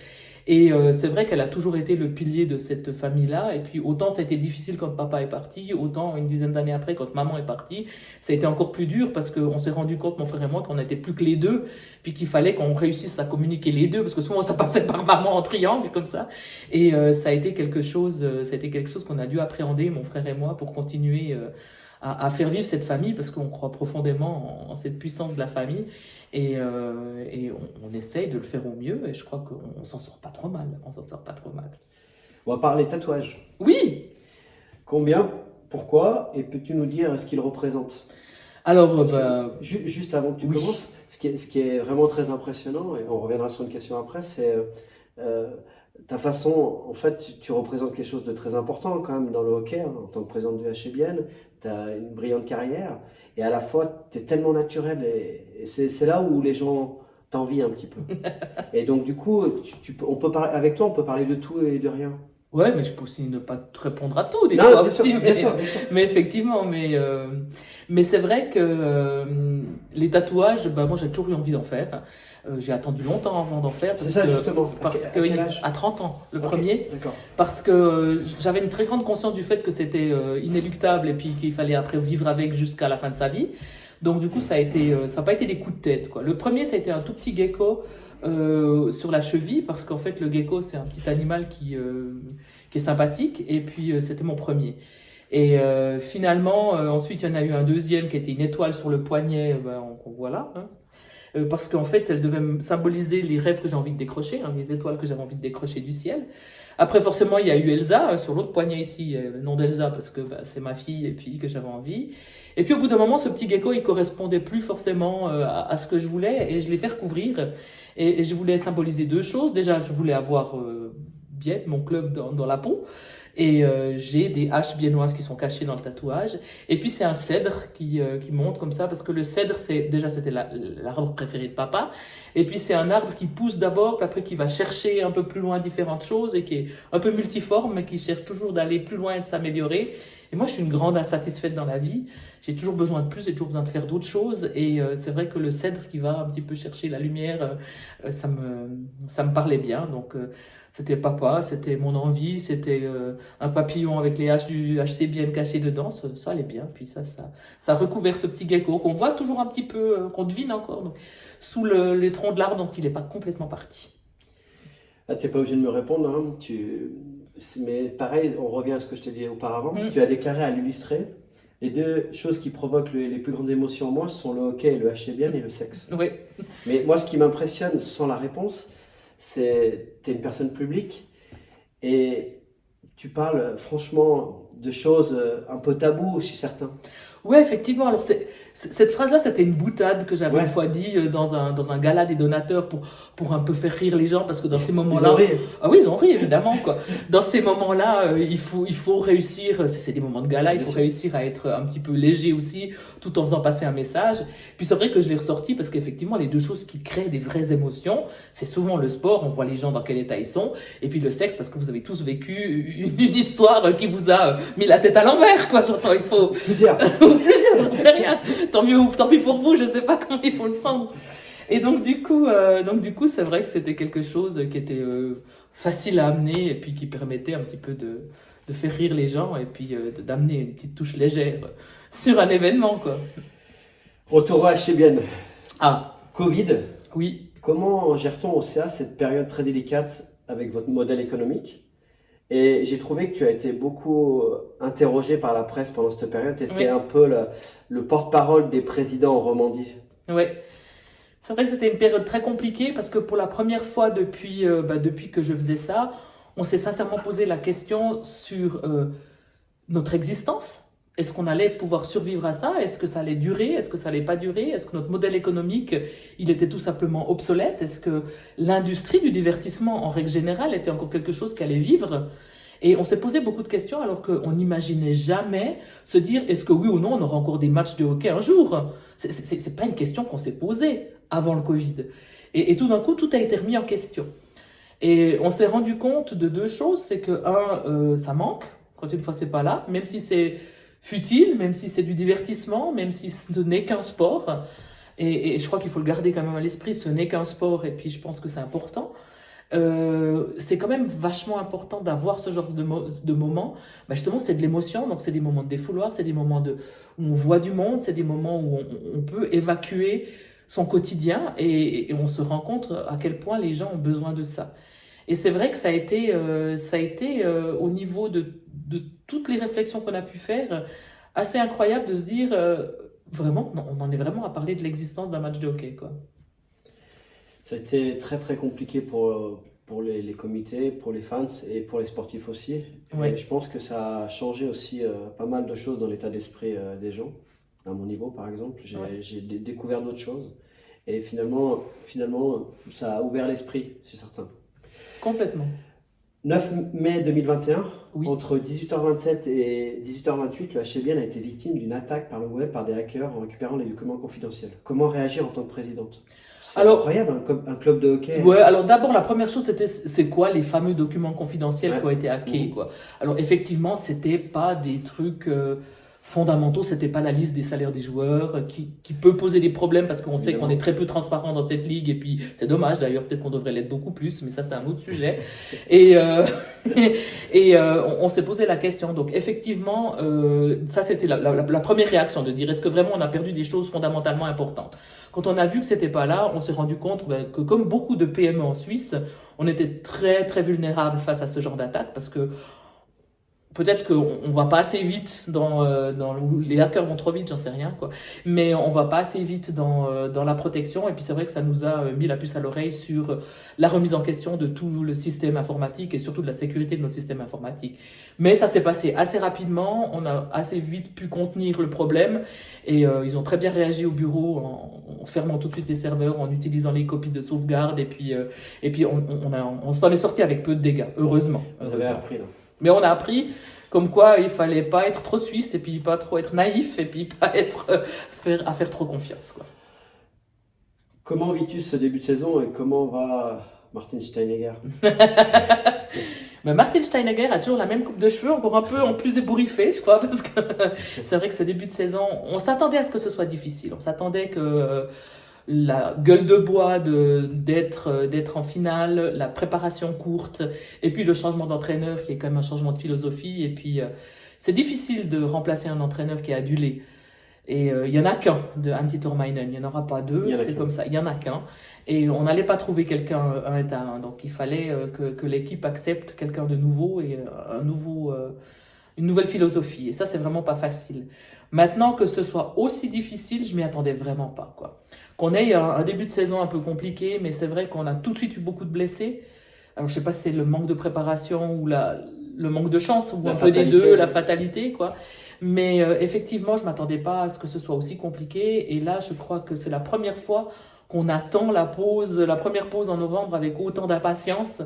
Et c'est vrai qu'elle a toujours été le pilier de cette famille-là. Et puis autant ça a été difficile quand papa est parti, autant une dizaine d'années après, quand maman est partie, ça a été encore plus dur parce qu'on s'est rendu compte, mon frère et moi, qu'on n'était plus que les deux, puis qu'il fallait qu'on réussisse à communiquer les deux, parce que souvent ça passait par maman en triangle comme ça. Et ça a été quelque chose qu'on a dû appréhender, mon frère et moi, pour continuer à faire vivre cette famille, parce qu'on croit profondément en cette puissance de la famille. Et on essaye de le faire au mieux, et je crois qu'on s'en sort pas trop mal. On s'en sort pas trop mal. On va parler tatouage. Oui! Combien, pourquoi, et peux-tu nous dire ce qu'ils représentent? Alors, Juste avant que tu oui. commences, ce qui est vraiment très impressionnant, et on reviendra sur une question après, c'est ta façon, en fait, tu représentes quelque chose de très important quand même dans le hockey, hein, en tant que présidente du HCBN, tu as une brillante carrière, et à la fois, tu es tellement naturel, et c'est là où les gens t'envie un petit peu. Et donc, du coup, on peut parler, avec toi, on peut parler de tout et de rien. Ouais, mais je peux aussi ne pas te répondre à tout des Non, fois bien sûr, aussi, bien sûr, bien sûr. mais effectivement, mais c'est vrai que les tatouages, bah, moi j'ai toujours eu envie d'en faire. J'ai attendu longtemps avant d'en faire C'est ça, justement. parce À que quel âge? à 30 ans, le Ok, premier, d'accord. parce que j'avais une très grande conscience du fait que c'était inéluctable et puis qu'il fallait après vivre avec jusqu'à la fin de sa vie. Donc du coup, ça n'a pas été des coups de tête, quoi. Le premier, ça a été un tout petit gecko sur la cheville, parce qu'en fait, le gecko, c'est un petit animal qui est sympathique, et puis c'était mon premier. Et finalement, ensuite, il y en a eu un deuxième qui était une étoile sur le poignet, voilà, hein. Parce qu'en fait, elle devait symboliser les rêves que j'ai envie de décrocher, hein, les étoiles que j'avais envie de décrocher du ciel. Après, forcément, il y a eu Elsa sur l'autre poignet ici, le nom d'Elsa, parce que bah, c'est ma fille et puis que j'avais envie. Et puis au bout d'un moment, ce petit gecko, il correspondait plus forcément à ce que je voulais, et je l'ai fait recouvrir. Et je voulais symboliser deux choses. Déjà, je voulais avoir bien mon club dans la peau. Et j'ai des haches biennoises qui sont cachées dans le tatouage. Et puis c'est un cèdre qui monte comme ça, parce que le cèdre, c'était l'arbre préféré de papa. Et puis c'est un arbre qui pousse d'abord, puis après qui va chercher un peu plus loin différentes choses, et qui est un peu multiforme, mais qui cherche toujours d'aller plus loin et de s'améliorer. Et moi, je suis une grande insatisfaite dans la vie. J'ai toujours besoin de plus, j'ai toujours besoin de faire d'autres choses. Et c'est vrai que le cèdre qui va un petit peu chercher la lumière, ça me parlait bien. Donc c'était papa, c'était mon envie, c'était un papillon avec les haches du HC bien cachées dedans, ça allait bien. Puis ça a recouvert ce petit gecko qu'on voit toujours un petit peu, qu'on devine encore, donc, sous les troncs de l'arbre, donc il n'est pas complètement parti. Ah, t'es pas obligé de me répondre, hein. Mais pareil, on revient à ce que je t'ai dit auparavant. Tu as déclaré à l'illustré, les deux choses qui provoquent les plus grandes émotions en moi, ce sont le hockey, le HCBN et le sexe. Oui. Mais moi, ce qui m'impressionne, sans la réponse, c'est t'es une personne publique et tu parles franchement de choses un peu taboues chez certains. Ouais, effectivement. Alors, cette phrase-là, c'était une boutade que j'avais Ouais. une fois dit dans un gala des donateurs pour un peu faire rire les gens, parce que dans ces Ils moments-là. ont ri. Ah oui, ils ont ri, évidemment, quoi. Dans ces moments-là, il faut réussir, c'est des moments de gala, il Bien faut sûr. réussir à être un petit peu léger aussi, tout en faisant passer un message. Puis c'est vrai que je l'ai ressorti parce qu'effectivement, les deux choses qui créent des vraies émotions, c'est souvent le sport, on voit les gens dans quel état ils sont, et puis le sexe, parce que vous avez tous vécu une histoire qui vous a mis la tête à l'envers, quoi. J'entends, il faut. Plusieurs. Ou plusieurs, j'en sais rien. Tant pis pour vous, je sais pas comment il faut le prendre. Et donc du coup, c'est vrai que c'était quelque chose qui était facile à amener, et puis qui permettait un petit peu de faire rire les gens, et puis d'amener une petite touche légère sur un événement, quoi. Retour à HCBN. Ah, Covid. oui. Comment gère-t-on au CA cette période très délicate avec votre modèle économique? Et j'ai trouvé que tu as été beaucoup interrogé par la presse pendant cette période. Tu étais Oui. un peu le porte-parole des présidents en Romandie. Ouais. C'est vrai que c'était une période très compliquée, parce que pour la première fois depuis que je faisais ça, on s'est sincèrement posé la question sur notre existence. Est-ce qu'on allait pouvoir survivre à ça? Est-ce que ça allait durer? Est-ce que ça allait pas durer? Est-ce que notre modèle économique, il était tout simplement obsolète? Est-ce que l'industrie du divertissement, en règle générale, était encore quelque chose qui allait vivre? Et on s'est posé beaucoup de questions, alors qu'on n'imaginait jamais se dire, est-ce que oui ou non on aura encore des matchs de hockey un jour? C'est pas une question qu'on s'est posée avant le Covid. Et tout d'un coup, tout a été remis en question. Et on s'est rendu compte de deux choses. C'est que, ça manque quand une fois c'est pas là, même si c'est futile, même si c'est du divertissement, même si ce n'est qu'un sport. Et je crois qu'il faut le garder quand même à l'esprit, ce n'est qu'un sport, et puis je pense que c'est important. C'est quand même vachement important d'avoir ce genre de moments. Bah justement, c'est de l'émotion, donc c'est des moments de défouloir, c'est des moments où on voit du monde, c'est des moments où on peut évacuer son quotidien, et on se rend compte à quel point les gens ont besoin de ça. Et c'est vrai que ça a été au niveau de toutes les réflexions qu'on a pu faire, assez incroyable de se dire, vraiment, non, on en est vraiment à parler de l'existence d'un match de hockey, quoi. Ça a été très très compliqué pour les comités, pour les fans et pour les sportifs aussi. Ouais. Et je pense que ça a changé aussi pas mal de choses dans l'état d'esprit des gens. À mon niveau, par exemple, j'ai découvert d'autres choses. Et finalement, ça a ouvert l'esprit, c'est certain. Complètement. 9 mai 2021, Oui. entre 18h27 et 18h28, le HCBN a été victime d'une attaque par le web par des hackers en récupérant les documents confidentiels. Comment réagir en tant que présidente? C'est Alors, incroyable, un club de hockey. ouais, alors d'abord, la première chose, c'était c'est quoi les fameux documents confidentiels qui ont Ouais. été hackés, Mhm. quoi. Alors effectivement, c'était pas des trucs fondamentaux, c'était pas la liste des salaires des joueurs qui peut poser des problèmes parce qu'on sait qu'on est Évidemment. très peu transparent dans cette ligue et puis c'est dommage d'ailleurs, peut-être qu'on devrait l'être beaucoup plus, mais ça c'est un autre sujet. Et, on s'est posé la question. Donc effectivement, ça c'était la première réaction de dire est-ce que vraiment on a perdu des choses fondamentalement importantes. Quand on a vu que c'était pas là, on s'est rendu compte que comme beaucoup de PME en Suisse, on était très très vulnérable face à ce genre d'attaque parce que peut-être qu'on on va pas assez vite les hackers vont trop vite, j'en sais rien quoi. Mais on va pas assez vite dans la protection. Et puis c'est vrai que ça nous a mis la puce à l'oreille sur la remise en question de tout le système informatique et surtout de la sécurité de notre système informatique. Mais ça s'est passé assez rapidement. On a assez vite pu contenir le problème et ils ont très bien réagi au bureau en fermant tout de suite les serveurs, en utilisant les copies de sauvegarde et puis on s'en est sorti avec peu de dégâts, heureusement. Vous avez Heureusement. appris là. Mais on a appris comme quoi il fallait pas être trop suisse et puis pas trop être naïf et puis pas être faire trop confiance quoi. Comment vis-tu ce début de saison et comment va Martin Steinegger? Mais Martin Steinegger a toujours la même coupe de cheveux, encore un peu en plus ébouriffé, je crois, parce que c'est vrai que ce début de saison, on s'attendait à ce que ce soit difficile. On s'attendait que la gueule de bois d'être en finale, la préparation courte, et puis le changement d'entraîneur qui est quand même un changement de philosophie. Et puis c'est difficile de remplacer un entraîneur qui est adulé. Et il y en a qu'un de Antti Tormainen, il n'y en aura pas deux, Il y en a c'est qu'un. comme ça, il y en a qu'un. Et on n'allait pas trouver quelqu'un un à un, donc il fallait que l'équipe accepte quelqu'un de nouveau et une nouvelle philosophie. Et ça, c'est vraiment pas facile. Maintenant que ce soit aussi difficile, je m'y attendais vraiment pas, quoi. Qu'on ait un début de saison un peu compliqué, mais c'est vrai qu'on a tout de suite eu beaucoup de blessés. Alors je sais pas si c'est le manque de préparation ou le manque de chance ou La un peu des deux, fatalité. la fatalité, quoi. Mais effectivement, je m'attendais pas à ce que ce soit aussi compliqué. Et là, je crois que c'est la première fois qu'on attend la première pause en novembre avec autant d'impatience,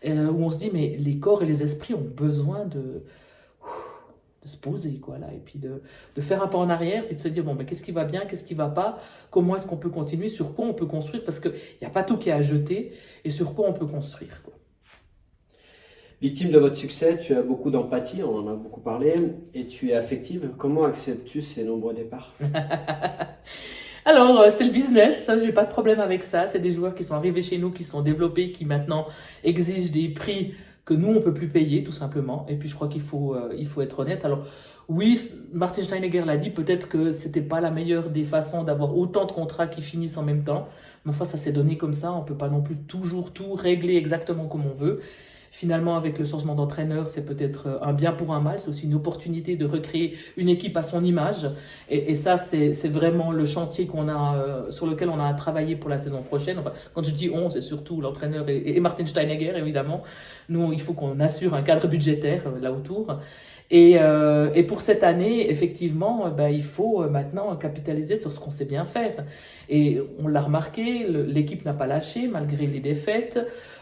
où on se dit, mais les corps et les esprits ont besoin de se poser, quoi, là, et puis de faire un pas en arrière, puis de se dire, bon, ben, qu'est-ce qui va bien, qu'est-ce qui va pas, comment est-ce qu'on peut continuer, sur quoi on peut construire, parce qu'il n'y a pas tout qui est à jeter, et sur quoi on peut construire, quoi. Victime de votre succès, tu as beaucoup d'empathie, on en a beaucoup parlé, et tu es affective. Comment acceptes-tu ces nombreux départs? Alors, c'est le business, ça, j'ai pas de problème avec ça. C'est des joueurs qui sont arrivés chez nous, qui sont développés, qui maintenant exigent des prix que nous, on peut plus payer, tout simplement. Et puis, je crois il faut être honnête. Alors, oui, Martin Steinegger l'a dit, peut-être que c'était pas la meilleure des façons d'avoir autant de contrats qui finissent en même temps. Mais enfin, ça s'est donné comme ça. On peut pas non plus toujours tout régler exactement comme on veut. Finalement, avec le changement d'entraîneur, c'est peut-être un bien pour un mal. C'est aussi une opportunité de recréer une équipe à son image. Et ça, c'est vraiment le chantier sur lequel on a travaillé pour la saison prochaine. Enfin, quand je dis on, c'est surtout l'entraîneur et Martin Steinegger, évidemment. Nous, il faut qu'on assure un cadre budgétaire là autour. Et pour cette année, effectivement, il faut maintenant capitaliser sur ce qu'on sait bien faire. Et on l'a remarqué, l'équipe n'a pas lâché malgré les défaites.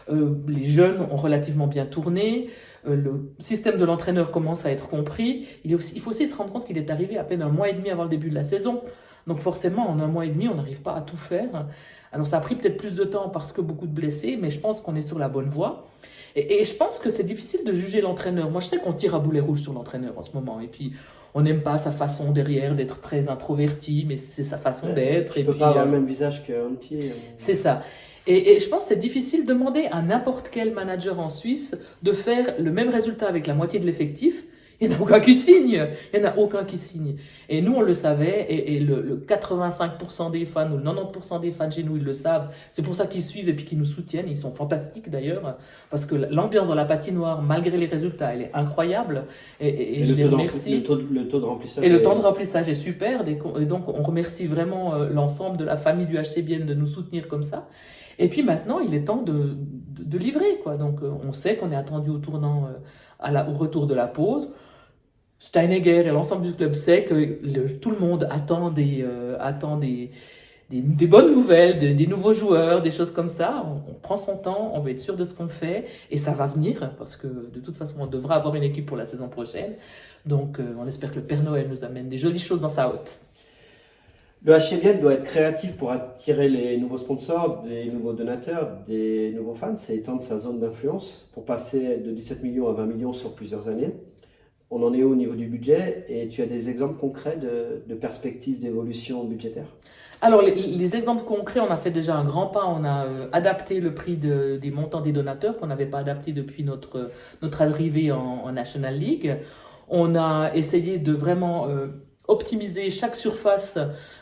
Les jeunes ont relativement bien tourné. Le système de l'entraîneur commence à être compris. Il faut aussi se rendre compte qu'il est arrivé à peine un mois et demi avant le début de la saison. Donc forcément, en un mois et demi, on n'arrive pas à tout faire. Alors ça a pris peut-être plus de temps parce que beaucoup de blessés, mais je pense qu'on est sur la bonne voie. Et je pense que c'est difficile de juger l'entraîneur. Moi, je sais qu'on tire à boulet rouge sur l'entraîneur en ce moment. Et puis, on n'aime pas sa façon derrière d'être très introverti, mais c'est sa façon d'être. Tu Et peux puis, pas avoir le même visage qu'un petit. c'est ça. Et je pense que c'est difficile de demander à n'importe quel manager en Suisse de faire le même résultat avec la moitié de l'effectif. Il n'y en a aucun qui signe. Il n'y en a aucun qui signe. Et nous, on le savait, et le 85% des fans ou le 90% des fans chez nous, ils le savent. C'est pour ça qu'ils suivent et puis qu'ils nous soutiennent. Ils sont fantastiques d'ailleurs, parce que l'ambiance dans la patinoire, malgré les résultats, elle est incroyable. Et je les remercie. Le taux de remplissage. Et le temps de remplissage est super. Et donc, on remercie vraiment l'ensemble de la famille du HCBN de nous soutenir comme ça. Et puis maintenant, il est temps de livrer, quoi. Donc, on sait qu'on est attendu au tournant, au retour de la pause. Steinegger et l'ensemble du club sait que tout le monde attend des bonnes nouvelles, des nouveaux joueurs, des choses comme ça. On prend son temps, on va être sûr de ce qu'on fait et ça va venir parce que de toute façon, on devra avoir une équipe pour la saison prochaine. Donc, on espère que le Père Noël nous amène des jolies choses dans sa hotte. Le HCBN doit être créatif pour attirer les nouveaux sponsors, des nouveaux donateurs, des nouveaux fans, c'est étendre sa zone d'influence pour passer de 17 millions à 20 millions sur plusieurs années. On en est où au niveau du budget et tu as des exemples concrets de perspectives d'évolution budgétaire? Alors, les exemples concrets, on a fait déjà un grand pas. On a adapté le prix des montants des donateurs qu'on n'avait pas adapté depuis notre arrivée en National League. On a essayé de vraiment optimiser chaque surface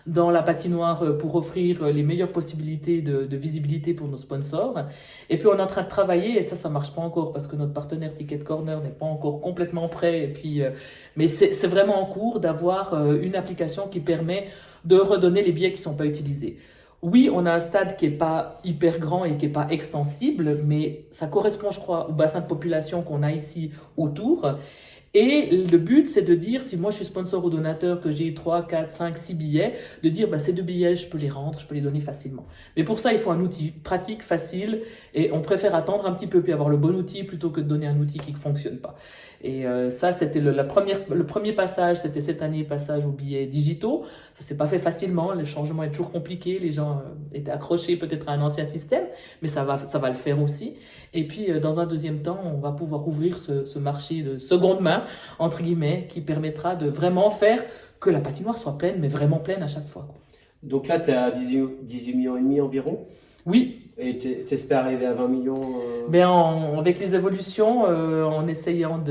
dans la patinoire pour offrir les meilleures possibilités de visibilité pour nos sponsors. Et puis on est en train de travailler, et ça marche pas encore parce que notre partenaire Ticket Corner n'est pas encore complètement prêt. Et puis, mais c'est vraiment en cours d'avoir une application qui permet de redonner les billets qui sont pas utilisés. Oui, on a un stade qui est pas hyper grand et qui est pas extensible, mais ça correspond, je crois, au bassin de population qu'on a ici autour. Et le but, c'est de dire, si moi je suis sponsor ou donateur, que j'ai 3, 4, 5, 6 billets, de dire, ces 2 billets, je peux les rendre, je peux les donner facilement. Mais pour ça, il faut un outil pratique, facile, et on préfère attendre un petit peu puis avoir le bon outil plutôt que de donner un outil qui ne fonctionne pas. Et ça, c'était le premier passage, c'était cette année, passage aux billets digitaux. Ça s'est pas fait facilement, le changement est toujours compliqué, les gens étaient accrochés peut-être à un ancien système, mais ça va le faire aussi. Et puis, dans un deuxième temps, on va pouvoir ouvrir ce marché de seconde main, entre guillemets, qui permettra de vraiment faire que la patinoire soit pleine, mais vraiment pleine à chaque fois, quoi. Donc là, tu es à 18 millions et demi environ Oui. Et tu espères arriver à 20 millions Avec les évolutions, en essayant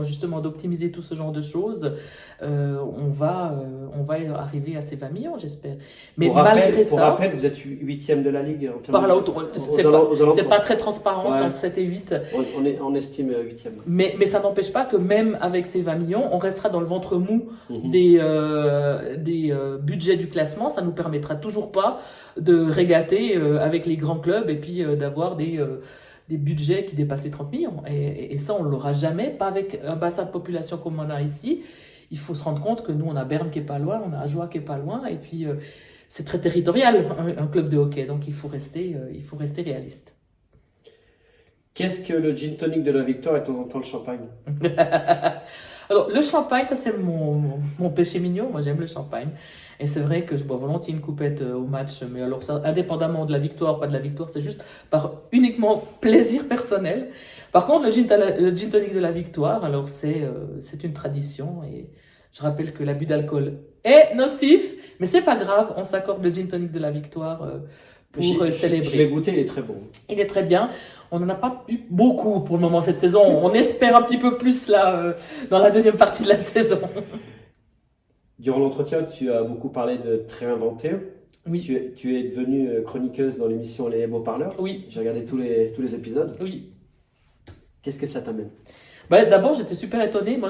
justement d'optimiser tout ce genre de choses, on va arriver à ces 20 millions, j'espère. Mais pour rappel, vous êtes 8e de la Ligue en par là, c'est pas très transparent, ouais. C'est entre 7 et 8. On estime 8e. Mais ça n'empêche pas que même avec ces 20 millions, on restera dans le ventre mou des budgets du classement. Ça nous permettra toujours pas de régater avec les grands clubs et puis d'avoir des budgets qui dépassent les 30 millions. Et ça, on ne l'aura jamais, pas avec un bassin de population comme on a ici. Il faut se rendre compte que nous, on a Berne qui est pas loin, on a Ajoie qui est pas loin, et puis c'est très territorial, un club de hockey, donc il faut rester réaliste. Qu'est-ce que le gin tonic de la victoire et de temps en temps le champagne? Alors, le champagne, ça c'est mon péché mignon, moi j'aime le champagne. Et c'est vrai que je bois volontiers une coupette au match, mais alors ça, indépendamment de la victoire, pas de la victoire, c'est juste par uniquement plaisir personnel. Par contre, le gin tonic de la victoire, alors c'est une tradition, et je rappelle que l'abus d'alcool est nocif, mais c'est pas grave, on s'accorde le gin tonic de la victoire pour célébrer. Je l'ai goûté, il est très bon. Il est très bien. On n'en a pas eu beaucoup pour le moment cette saison. On espère un petit peu plus là dans la deuxième partie de la saison. Durant l'entretien, tu as beaucoup parlé de te réinventer. Oui. Tu es devenue chroniqueuse dans l'émission Les Beaux Parleurs. Oui. J'ai regardé tous les épisodes. Oui. Qu'est-ce que ça t'amène? D'abord, j'étais super étonnée. Moi,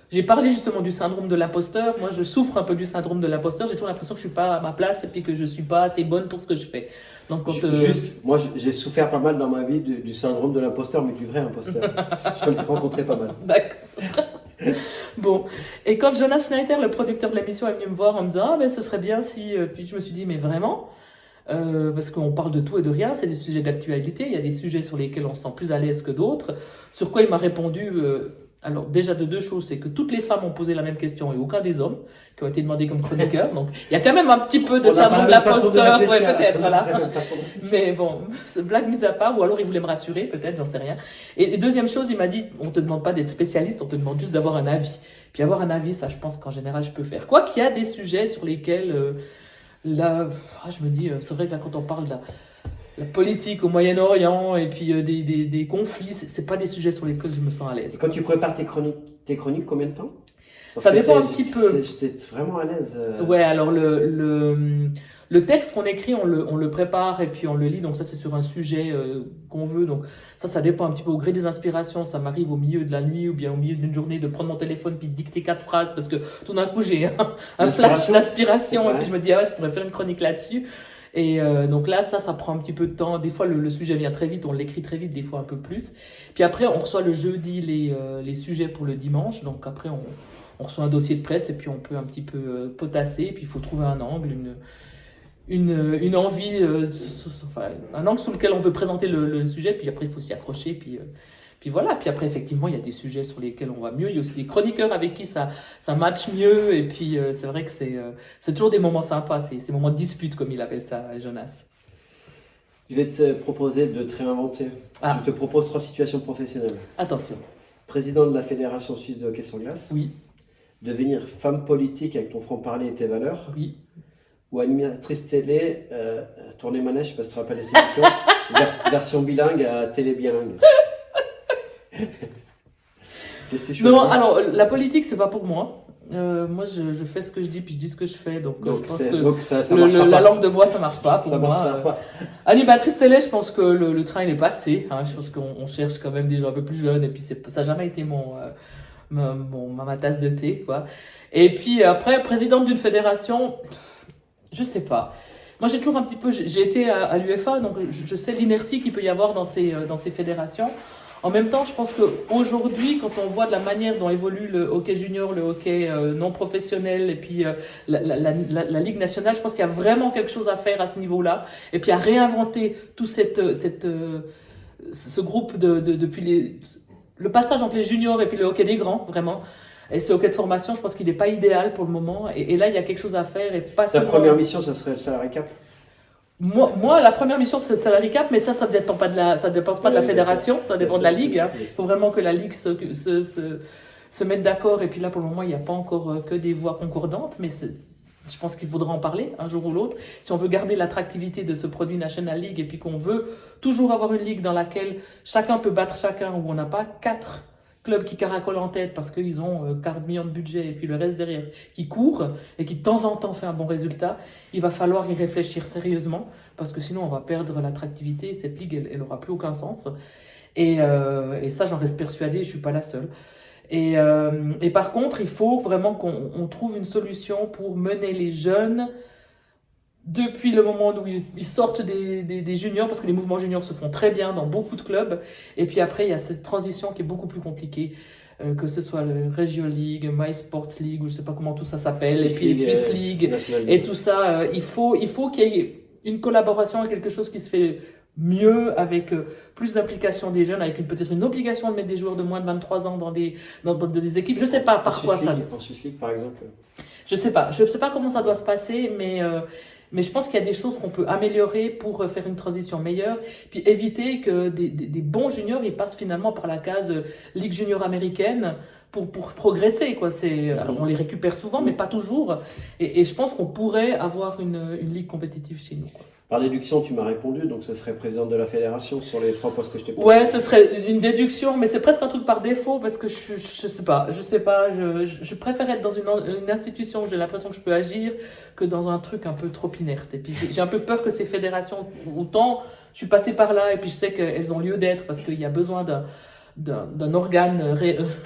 j'ai parlé justement du syndrome de l'imposteur. Moi, je souffre un peu du syndrome de l'imposteur. J'ai toujours l'impression que je ne suis pas à ma place et puis que je ne suis pas assez bonne pour ce que je fais. Donc, moi, j'ai souffert pas mal dans ma vie du syndrome de l'imposteur, mais du vrai imposteur. Je l'ai rencontré pas mal. D'accord. Bon, et quand Jonas Schneider, le producteur de l'émission, est venu me voir en me disant « Ah, ce serait bien si… » Puis je me suis dit « Mais vraiment ?» Parce qu'on parle de tout et de rien, c'est des sujets d'actualité, il y a des sujets sur lesquels on se sent plus à l'aise que d'autres. Sur quoi il m'a répondu alors déjà de 2 choses, c'est que toutes les femmes ont posé la même question et aucun des hommes qui ont été demandés comme chroniqueurs. Donc il y a quand même un petit peu de syndrome de l'imposteur, ouais, peut-être, voilà. Mais bon, blague mise à part, ou alors il voulait me rassurer, peut-être, j'en sais rien. Et deuxième chose, il m'a dit, on te demande pas d'être spécialiste, on te demande juste d'avoir un avis. Puis avoir un avis, ça je pense qu'en général je peux faire. Quoi qu'il y a des sujets sur lesquels là, je me dis, c'est vrai que là quand on parle de la politique au Moyen-Orient et puis des conflits, c'est pas des sujets sur lesquels je me sens à l'aise. Et quand tu prépares tes chroniques, combien de temps? Ça dépend un petit peu. J'étais vraiment à l'aise. Ouais, alors le texte qu'on écrit, on le prépare et puis on le lit. Donc ça, c'est sur un sujet qu'on veut. Donc ça dépend un petit peu au gré des inspirations. Ça m'arrive au milieu de la nuit ou bien au milieu d'une journée de prendre mon téléphone puis de dicter 4 phrases parce que tout d'un coup, j'ai un flash d'inspiration. Ouais. Et puis je me dis, je pourrais faire une chronique là-dessus. Et donc là, ça prend un petit peu de temps. Des fois, le sujet vient très vite, on l'écrit très vite, des fois un peu plus. Puis après, on reçoit le jeudi les sujets pour le dimanche. Donc après, on reçoit un dossier de presse et puis on peut un petit peu potasser. Et puis il faut trouver un angle, une envie, un angle sous lequel on veut présenter le sujet. Puis après, il faut s'y accrocher. Puis Puis voilà, puis après, effectivement, il y a des sujets sur lesquels on va mieux. Il y a aussi des chroniqueurs avec qui ça match mieux. Et puis, c'est vrai que c'est toujours des moments sympas, ces moments de dispute, comme il appelle ça, Jonas. Je vais te proposer de te réinventer. Ah. Je te propose 3 situations professionnelles. Attention. Président de la Fédération suisse de hockey sur glace. Oui, Devenir femme politique avec ton franc-parler et tes valeurs. oui. Ou animatrice télé, tournée manège, je sais pas si tu te rappelles les sélections, version bilingue à télé bilingue. Qu'est-ce que tu Non, choisis? alors, la politique, c'est pas pour moi. Moi, je fais ce que je dis, puis je dis ce que je fais. Donc, je pense que donc ça marchera la pas. langue de bois, ça marche pas pour Ça moi. marchera pas. Animatrice télé, je pense que le train, il est passé. Hein. Je pense qu'on cherche quand même des gens un peu plus jeunes. Et puis, ça n'a jamais été ma tasse de thé, quoi. Et puis, après, présidente d'une fédération, je sais pas. Moi, j'ai toujours un petit peu... J'ai été à l'UEFA, donc je sais l'inertie qu'il peut y avoir dans ces fédérations. En même temps, je pense qu'aujourd'hui, quand on voit de la manière dont évolue le hockey junior, le hockey non professionnel, et puis la Ligue nationale, je pense qu'il y a vraiment quelque chose à faire à ce niveau-là. Et puis à réinventer tout ce groupe depuis le passage entre les juniors et puis le hockey des grands, vraiment. Et ce hockey de formation, je pense qu'il n'est pas idéal pour le moment. Et là, il y a quelque chose à faire. Et pas Ta seulement... première mission, ça serait le salary cap? Moi, la première mission, c'est le salary cap, mais ça dépend pas ça dépend pas de la fédération, ça dépend de la ligue. Hein. Il faut vraiment que la ligue se mette d'accord. Et puis là, pour le moment, il n'y a pas encore que des voix concordantes, mais je pense qu'il faudra en parler un jour ou l'autre. Si on veut garder l'attractivité de ce produit National League et puis qu'on veut toujours avoir une ligue dans laquelle chacun peut battre chacun, où on n'a pas 4 clubs qui caracolent en tête parce qu'ils ont 40 millions de budget et puis le reste derrière qui court et qui de temps en temps fait un bon résultat, il va falloir y réfléchir sérieusement parce que sinon on va perdre l'attractivité et cette ligue elle aura plus aucun sens et ça j'en reste persuadée, je suis pas la seule et par contre il faut vraiment qu'on trouve une solution pour mener les jeunes depuis le moment où ils sortent des juniors, parce que les mouvements juniors se font très bien dans beaucoup de clubs. Et puis après, il y a cette transition qui est beaucoup plus compliquée, que ce soit le Regio League, My Sports League, ou je ne sais pas comment tout ça s'appelle, et puis les Swiss League, et tout ça. Il faut qu'il y ait une collaboration, quelque chose qui se fait mieux, avec plus d'implication des jeunes, avec peut-être une obligation de mettre des joueurs de moins de 23 ans dans des équipes. Je ne sais pas par quoi ça... En Swiss League, par exemple. Je sais pas comment ça doit se passer, mais je pense qu'il y a des choses qu'on peut améliorer pour faire une transition meilleure, puis éviter que des bons juniors ils passent finalement par la case Ligue junior américaine pour progresser, quoi. Alors on les récupère souvent, mais pas toujours. Et je pense qu'on pourrait avoir une ligue compétitive chez nous, quoi. Par déduction, tu m'as répondu, donc ce serait présidente de la fédération sur les 3 postes que je t'ai posés. Ouais, ce serait une déduction, mais c'est presque un truc par défaut parce que je sais pas, je préfère être dans une institution où j'ai l'impression que je peux agir que dans un truc un peu trop inerte. Et puis j'ai un peu peur que ces fédérations, autant je suis passée par là et puis je sais qu'elles ont lieu d'être parce qu'il y a besoin d'un organe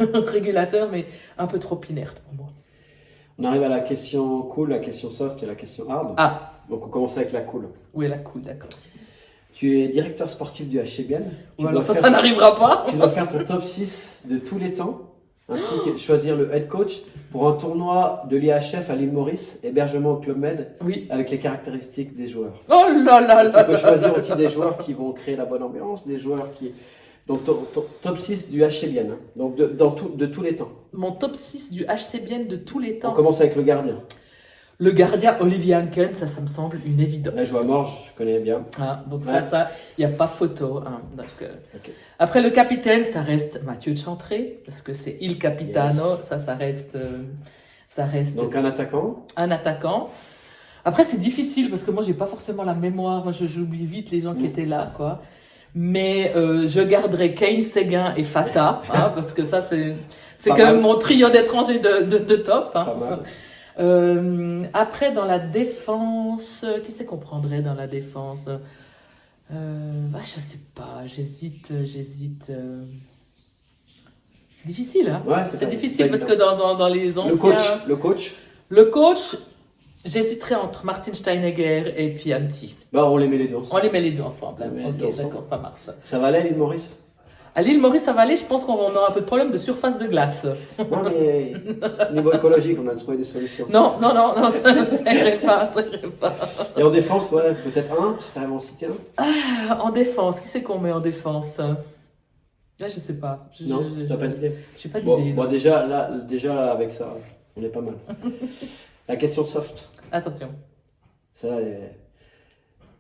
régulateur, mais un peu trop inerte pour moi. On arrive à la question cool, la question soft et la question hard. Ah, Donc on commence avec la cool. oui, la cool, d'accord. Tu es directeur sportif du HCBN. Ouais, alors ça n'arrivera pas. Tu dois faire ton top 6 de tous les temps, ainsi que choisir le head coach pour un tournoi de l'IHF à l'île Maurice, hébergement au Club Med, Oui. avec les caractéristiques des joueurs. Oh là là là. Tu peux choisir aussi des joueurs qui vont créer la bonne ambiance, des joueurs qui... Donc ton top 6 du HCBN, hein. Donc de tous les temps. Mon top 6 du HCBN de tous les temps. On commence avec le gardien. Le gardien Olivier Hanken, ça me semble une évidence. La joue à mort, je connais bien. Ah, donc Ouais. ça, il n'y a pas photo. Hein. Donc, Ok. Après, le capitaine, ça reste Mathieu de Chantré, parce que c'est Il Capitano, Yes. ça reste Donc un attaquant. un attaquant. Après, c'est difficile, parce que moi, j'ai pas forcément la mémoire. Moi, j'oublie vite les gens qui étaient là, quoi. Mais je garderai Kane, Séguin et Fata, hein, parce que ça, c'est Pas quand mal. même mon trio d'étrangers de top. Hein. Pas mal. Après, dans la défense, qui c'est qu'on prendrait dans la défense? Je sais pas, j'hésite. C'est difficile, hein? Ouais, C'est pas- difficile pas parce que évident. dans les anciens... Le coach. Le coach, j'hésiterais entre Martin Steinegger et puis Antti. Bah, on les met les deux On ensemble. les met les deux ensemble. Hein. On les met les deux Ok, ensemble. d'accord, ça marche. Ça va aller à l'île Maurice? À l'île Maurice-Avalée, je pense qu'on aura un peu de problème de surface de glace. Non, mais niveau écologique, on a trouvé des solutions. Non, ça irait pas. Et en défense, ouais, peut-être un, si t'arrives à en citer un. En défense, qui c'est qu'on met en défense? Là, je sais pas. Non, t'as pas d'idée? J'ai pas Bon, d'idée. bon, non. déjà là, avec ça, on est pas mal. La question soft. Attention. Ça,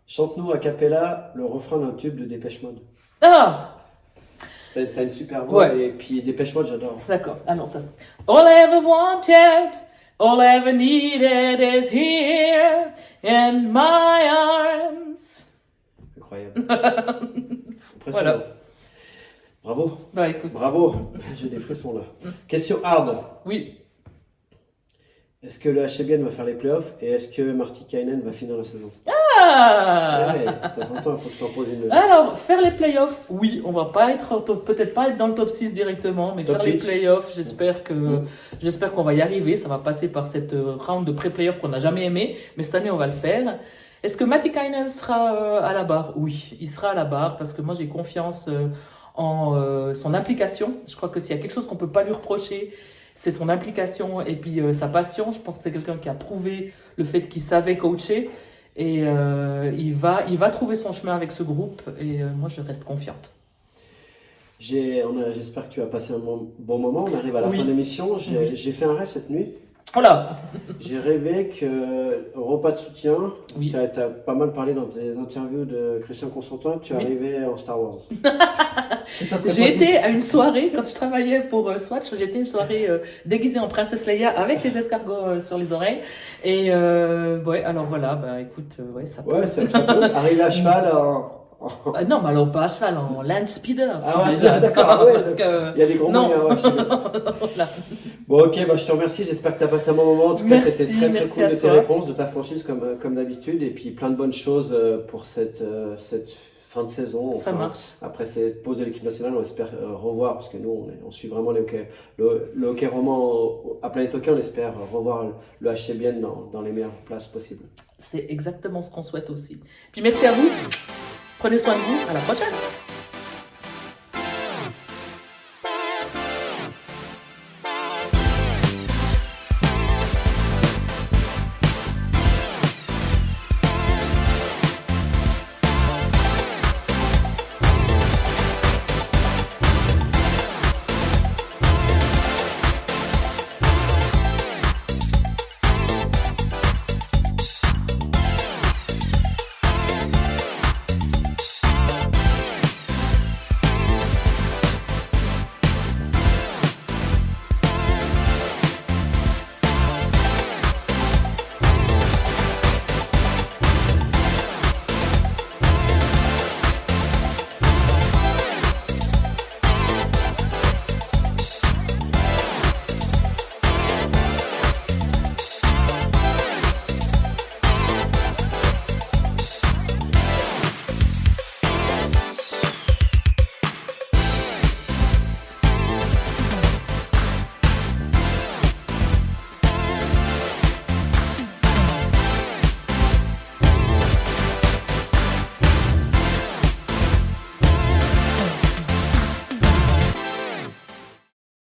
chante-nous a cappella le refrain d'un tube de Dépêche Mode. Ah! T'as une super voix Ouais. et puis Dépêche Mode, j'adore. D'accord. Alors ça. All I ever wanted, all I ever needed is here in my arms. Incroyable. Impressionnant. Voilà. Bravo, Bah écoute. bravo. J'ai des frissons là. Question hard. Oui. Est-ce que le HCBN va faire les playoffs et est-ce que Marty Kainen va finir la saison? Ah! Ouais, de temps en temps, il faut que je t'en pose une. Alors, faire les playoffs, oui, on va pas être, peut-être pas être dans le top 6 directement, mais Top faire les 8. playoffs, j'espère qu'on va y arriver. Ça va passer par cette round de pré-playoff qu'on n'a jamais aimé, mais cette année, on va le faire. Est-ce que Matikainen sera à la barre? Oui, il sera à la barre parce que moi, j'ai confiance en son implication. Je crois que s'il y a quelque chose qu'on peut pas lui reprocher, c'est son implication et puis sa passion. Je pense que c'est quelqu'un qui a prouvé le fait qu'il savait coacher. Et il va trouver son chemin avec ce groupe et moi je reste confiante. J'espère que tu as passé un bon moment. On arrive à la Oui. fin de l'émission. Oui. J'ai fait un rêve cette nuit. Voilà. J'ai rêvé que au repas de soutien, Oui. tu as pas mal parlé dans tes interviews de Christian Constantin, tu Oui. arrivais en Star Wars. Ça serait J'ai possible. été à une soirée quand je travaillais pour Swatch. J'ai été à une soirée déguisée en princesse Leia avec les escargots sur les oreilles. Et ouais, alors voilà, bah écoute, ouais, ça peut. Ouais, ça peut. Arriver à cheval Non, mais alors pas à cheval, en land speeder. Ah ouais, déjà. d'accord, ouais, Parce que il y a des gros non. moyens. Ouais, je sais bien. Voilà. Bon, ok, bah, je te remercie. J'espère que tu as passé un bon moment. En tout cas, Merci, c'était très merci cool à de tes toi. réponses, de ta franchise comme d'habitude. Et puis plein de bonnes choses pour cette fin de saison. Ça Enfin, marche. après cette pause de l'équipe nationale, on espère revoir, parce que nous, on suit vraiment le hockey roman à Planète Hockey. On espère revoir le HCBN dans les meilleures places possibles. C'est exactement ce qu'on souhaite aussi. Puis merci à vous. Prenez soin de vous. À la prochaine.